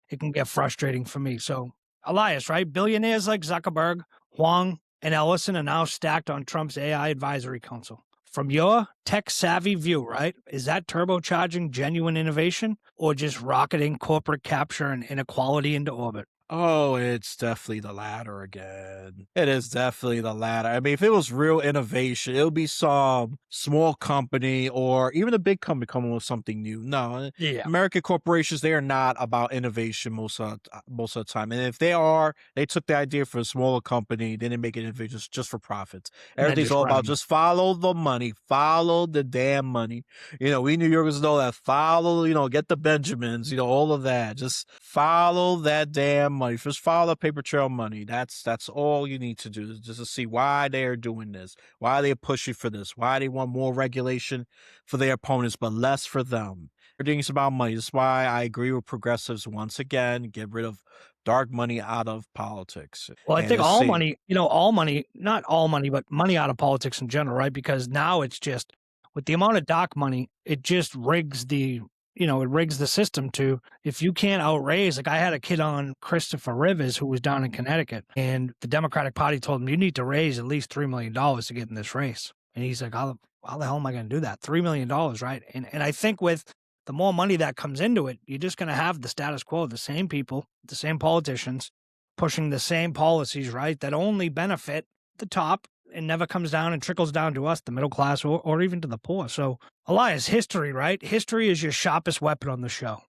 it can get frustrating for me. So, Elias, right? Billionaires like Zuckerberg, Huang, and Ellison are now stacked on Trump's AI advisory council. From your tech savvy view, right? Is that turbocharging genuine innovation or just rocketing corporate capture and inequality into orbit?
Oh, it's definitely the latter again. It is definitely the latter. I mean, if it was real innovation, it would be some small company or even a big company coming with something new. No,
Yeah.
American corporations, they are not about innovation most of the time. And if they are, they took the idea for a smaller company, they didn't make it innovation just for profits.
And then
Everything's
just
all
run
about
them.
just follow the money, follow the damn money. We New Yorkers know that. Follow, get the Benjamins, all of that. Just follow that damn money. Just follow the paper trail money. That's all you need to do, just to see why they're doing this, why they're pushing for this, why they want more regulation for their opponents, but less for them. Everything's about money. That's why I agree with progressives once again. Get rid of dark money out of politics.
Well, I
And
think
let's
all
see.
money, not all money, but money out of politics in general, right? Because now it's just with the amount of dark money, it just rigs the system to, if you can't outraise, like I had a kid on Christopher Rivers who was down in Connecticut, and the Democratic Party told him, you need to raise at least $3 million to get in this race. And he's like, how the hell am I going to do that? $3 million, right? And I think with the more money that comes into it, you're just going to have the status quo, the same people, the same politicians pushing the same policies, right, that only benefit the top and never comes down and trickles down to us, the middle class, or even to the poor. So, Elias, history, right? History is your sharpest weapon on the show.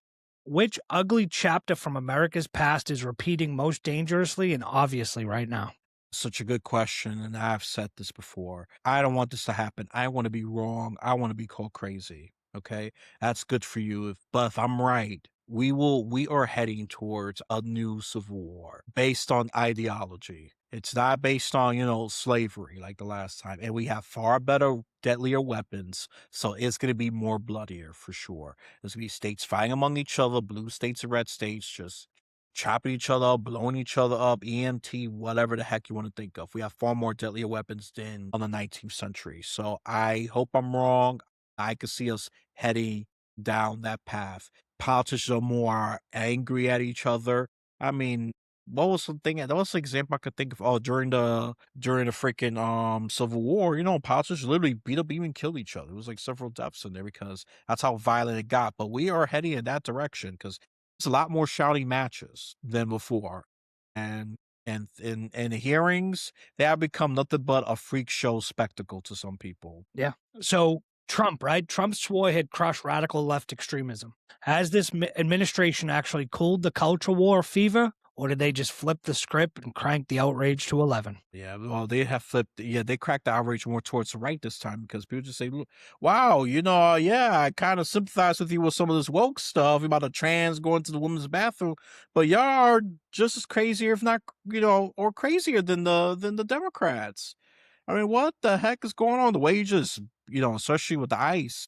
Which ugly chapter from America's past is repeating most dangerously and obviously right now?
Such a good question, and I've said this before. I don't want this to happen. I want to be wrong. I want to be called crazy. Okay, that's good for you. But if I'm right, we are heading towards a new civil war based on ideology. It's not based on slavery like the last time, and we have far better, deadlier weapons. So it's going to be more bloodier for sure. There's going to be states fighting among each other, blue states and red states, just chopping each other up, blowing each other up, EMT, whatever the heck you want to think of. We have far more deadlier weapons than on the 19th century. So I hope I'm wrong. I could see us heading down that path. Politicians are more angry at each other. I mean, what was the thing? That was the example I could think of. Oh, during the freaking Civil War, politicians literally beat up, even killed each other. It was like several deaths in there because that's how violent it got. But we are heading in that direction because it's a lot more shouting matches than before. And in the hearings, they have become nothing but a freak show spectacle to some people.
Yeah. So Trump, right? Trump swore he'd crush radical left extremism. Has this administration actually cooled the culture war fever, Or did they just flip the script and crank the outrage to 11?
Yeah, well, they have flipped. Yeah, they cracked the outrage more towards the right this time because people just say, "Look, wow, yeah, I kind of sympathize with you with some of this woke stuff about the trans going to the women's bathroom, but y'all are just as crazy, if not, or crazier than the Democrats. I mean, what the heck is going on? The way you just, especially with the ICE,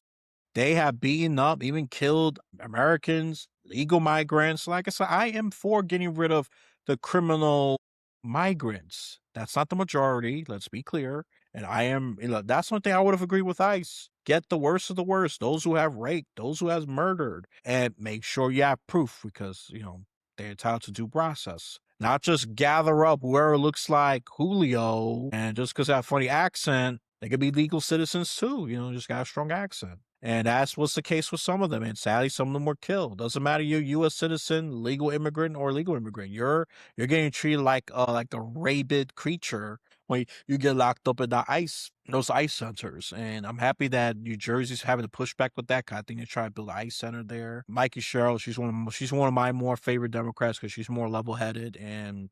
they have beaten up, even killed Americans, legal migrants. Like I said, I am for getting rid of the criminal migrants. That's not the majority. Let's be clear. And that's one thing I would have agreed with ICE. Get the worst of the worst, those who have raped, those who has murdered, and make sure you have proof because, they're entitled to due process. Not just gather up whoever looks like Julio and just because they have a funny accent, they could be legal citizens too, just got a strong accent. And that's what's the case with some of them. And sadly, some of them were killed. Doesn't matter you're a U.S. citizen, legal immigrant, or illegal immigrant. You're getting treated like a rabid creature when you get locked up in those ICE centers. And I'm happy that New Jersey's having to push back with that. 'Cause I think they try to build an ICE center there. Mikey Sherrill, she's one of my more favorite Democrats because she's more level headed and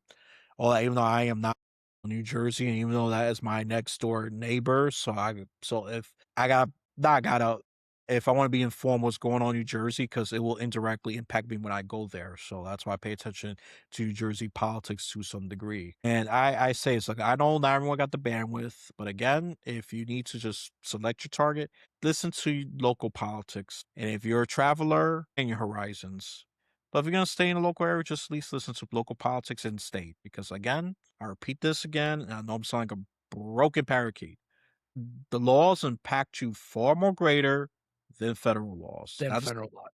all that. Even though I am not in New Jersey, and even though that is my next door neighbor, if I got not gotta if I want to be informed what's going on in New Jersey, because it will indirectly impact me when I go there. So that's why I pay attention to New Jersey politics to some degree. And I say it's like, I know not everyone got the bandwidth, but again, if you need to just select your target, listen to local politics. And if you're a traveler, in your horizons. But if you're going to stay in a local area, just at least listen to local politics in state. Because again, I repeat this again, and I know I'm sounding like a broken parakeet. The laws impact you far more greater than federal laws.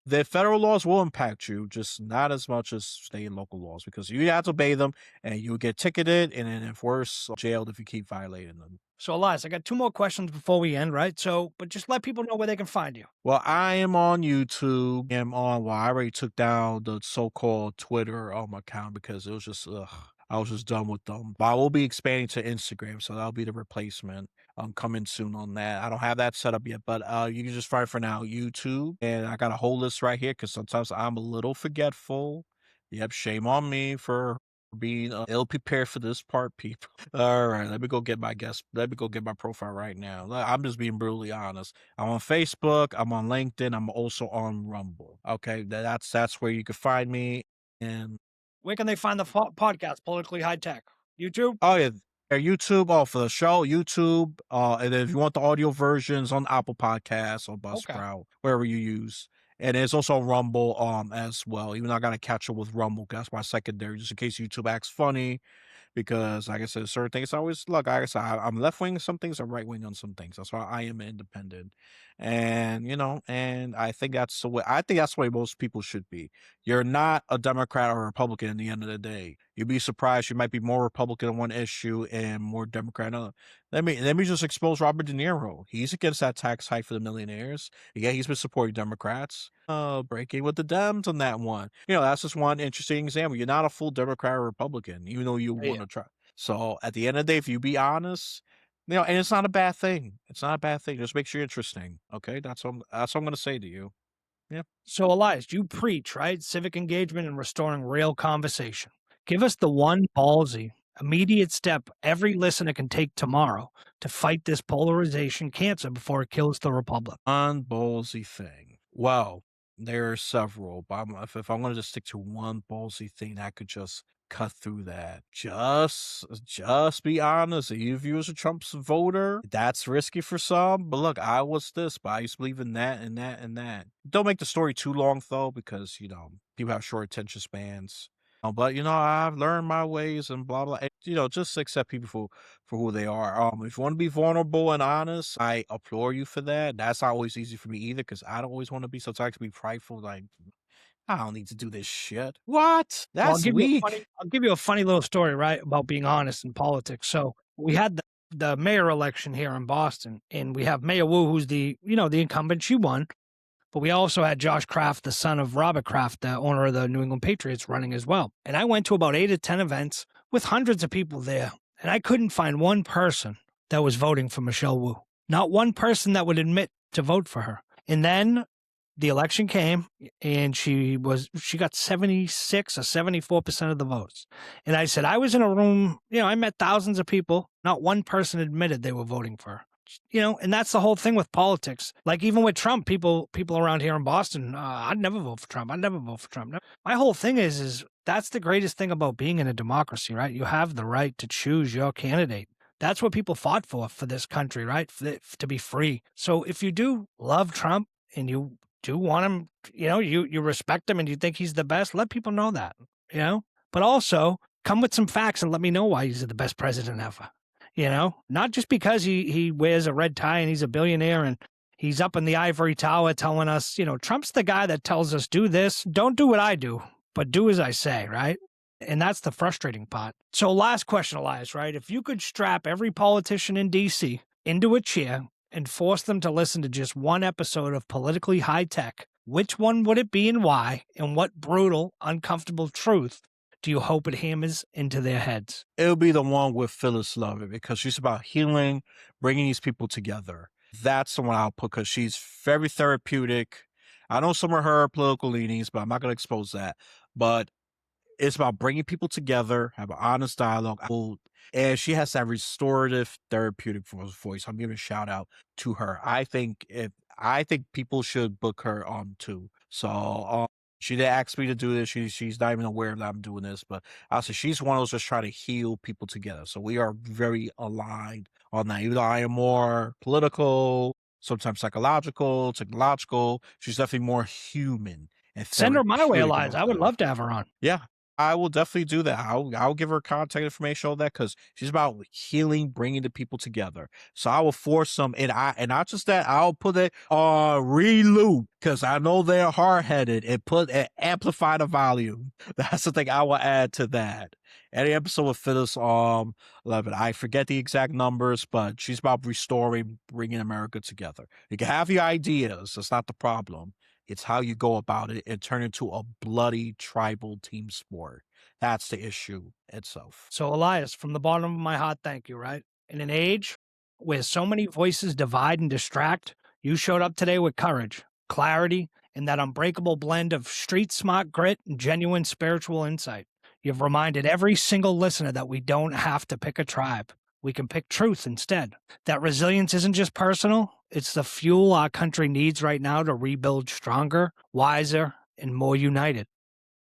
The federal laws will impact you, just not as much as state and local laws, because you have to obey them, and you'll get ticketed, and then if worse, jailed if you keep violating them.
So, Elias, I got 2 more questions before we end, right? But just let people know where they can find you.
Well, I am on YouTube. I already took down the so-called Twitter account because it was just, I was just done with them. But I will be expanding to Instagram, so that'll be the replacement. Coming soon on that. I don't have that set up yet, but you can just find for now YouTube. And I got a whole list right here because sometimes I'm a little forgetful. Yep, shame on me for being ill prepared for this part, people. All right, let me go get my profile right now. I'm just being brutally honest. I'm on Facebook, I'm on LinkedIn, I'm also on Rumble. Okay, that's where you can find me. And
where can they find the podcast, Politically High Tech? YouTube?
Oh yeah, YouTube. For the show, YouTube. And then if you want the audio versions on Apple Podcasts or Buzzsprout, wherever you use. And there's also Rumble as well. Even though I gotta catch up with Rumble, that's my secondary, just in case YouTube acts funny. Because like I said, certain things like I said, I'm left wing on some things, I'm right wing on some things. That's why I am independent. And and I think that's the way most people should be. You're not a Democrat or a Republican at the end of the day. You'd be surprised you might be more Republican on one issue and more Democrat on another. Let me just expose Robert De Niro. He's against that tax hike for the millionaires. Yeah, he's been supporting Democrats. Breaking with the Dems on that one. That's just one interesting example. You're not a full Democrat or Republican, even though you want to try. So at the end of the day, if you be honest, and it's not a bad thing. It's not a bad thing. Just makes you interesting. Okay, that's what I'm gonna say to you. Yeah.
So, Elias, you preach, right? Civic engagement and restoring real conversation. Give us the one ballsy, immediate step every listener can take tomorrow to fight this polarization cancer before it kills the republic.
One ballsy thing. Well, there are several, but if I'm going to just stick to one ballsy thing that could just cut through that, just be honest. If you was a Trump voter, that's risky for some. But look, I was this, but I used to believe in that and that and that. Don't make the story too long though, because people have short attention spans. But I've learned my ways and blah blah. And, just accept people for who they are. If you want to be vulnerable and honest, I applaud you for that. That's not always easy for me either, because I don't always want to be sometimes I can be prideful. Like, I don't need to do this shit. What? That's weak.
I'll give you a funny little story, right, about being honest in politics. So we had the mayor election here in Boston, and we have Mayor Wu, who's the incumbent. She won. But we also had Josh Kraft, the son of Robert Kraft, the owner of the New England Patriots, running as well. And I went to about 8 or 10 events with hundreds of people there, and I couldn't find one person that was voting for Michelle Wu. Not one person that would admit to vote for her. And then The election came and she got 76 or 74% of the votes. And I said, I was in a room, I met thousands of people. Not one person admitted they were voting for her. And that's the whole thing with politics. Like even with Trump, people around here in Boston, I'd never vote for Trump. I'd never vote for Trump. My whole thing is that's the greatest thing about being in a democracy, right? You have the right to choose your candidate. That's what people fought for this country, right? To be free. So if you do love Trump and you do want him, you respect him and you think he's the best, let people know that, but also come with some facts and let me know why he's the best president ever, not just because he wears a red tie and he's a billionaire and he's up in the ivory tower telling us, Trump's the guy that tells us do this, don't do what I do, but do as I say, right? And that's the frustrating part. So last question, Elias, right? If you could strap every politician in DC into a chair and force them to listen to just one episode of Politically High Tech, which one would it be and why? And what brutal, uncomfortable truth do you hope it hammers into their heads?
It'll be the one with Phyllis Love because she's about healing, bringing these people together. That's the one I'll put because she's very therapeutic. I know some of her political leanings, but I'm not going to expose that. But it's about bringing people together, have an honest dialogue. And she has that restorative therapeutic voice. I'm giving a shout out to her. I think people should book her on too. So she did ask me to do this. She's not even aware that I'm doing this, but I said she's one of those just trying to heal people together. So we are very aligned on that. Even though I am more political, sometimes psychological, technological, she's definitely more human. And
send her my way, Elias. I would love to have her on.
Yeah. I will definitely do that. I'll give her contact information on that because she's about healing, bringing the people together. So I will force them, and not just that, I'll put it on reloop because I know they're hard headed and amplify the volume. That's the thing I will add to that. Any episode with Phyllis, love it. I forget the exact numbers, but she's about restoring, bringing America together. You can have your ideas. That's not the problem. It's how you go about it and turn into a bloody tribal team sport. That's the issue itself.
So, Elias, from the bottom of my heart, thank you, right? In an age where so many voices divide and distract, you showed up today with courage, clarity, and that unbreakable blend of street smart grit and genuine spiritual insight. You've reminded every single listener that we don't have to pick a tribe. We can pick truth instead. That resilience isn't just personal, it's the fuel our country needs right now to rebuild stronger, wiser, and more united.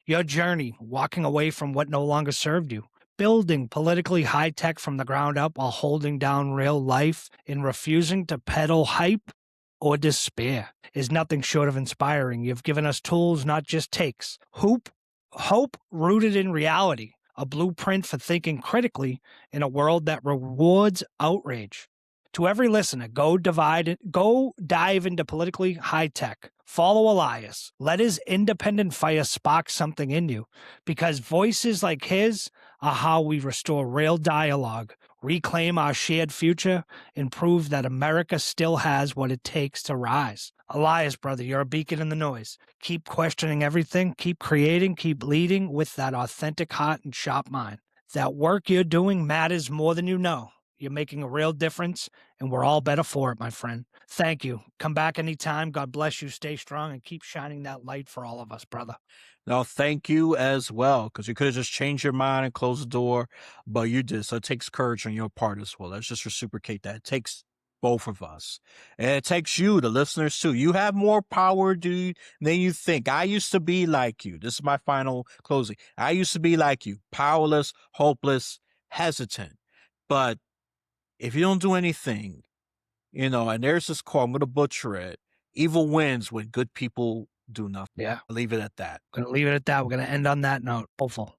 Your journey, walking away from what no longer served you, building politically high tech from the ground up while holding down real life and refusing to peddle hype or despair, is nothing short of inspiring. You've given us tools, not just takes. Hope rooted in reality. A blueprint for thinking critically in a world that rewards outrage. To every listener, go dive into politically high tech. Follow Elias. Let his independent fire spark something in you, because voices like his are how we restore real dialogue, reclaim our shared future, and prove that America still has what it takes to rise. Elias, brother, you're a beacon in the noise. Keep questioning everything, keep creating, keep leading with that authentic heart and sharp mind. That work you're doing matters more than you know. You're making a real difference, and we're all better for it, my friend. Thank you. Come back anytime. God bless you. Stay strong and keep shining that light for all of us, brother.
No, thank you as well, because you could have just changed your mind and closed the door, but you did. So it takes courage on your part as well. Let's just reciprocate that. It takes both of us. And it takes you, the listeners, too. You have more power, dude, than you think. I used to be like you. This is my final closing. I used to be like you, powerless, hopeless, hesitant. But if you don't do anything, and there's this quote, I'm going to butcher it. Evil wins when good people do nothing.
Yeah.
Leave it at that.
We're going to leave it at that. We're going to end on that note. Hopeful.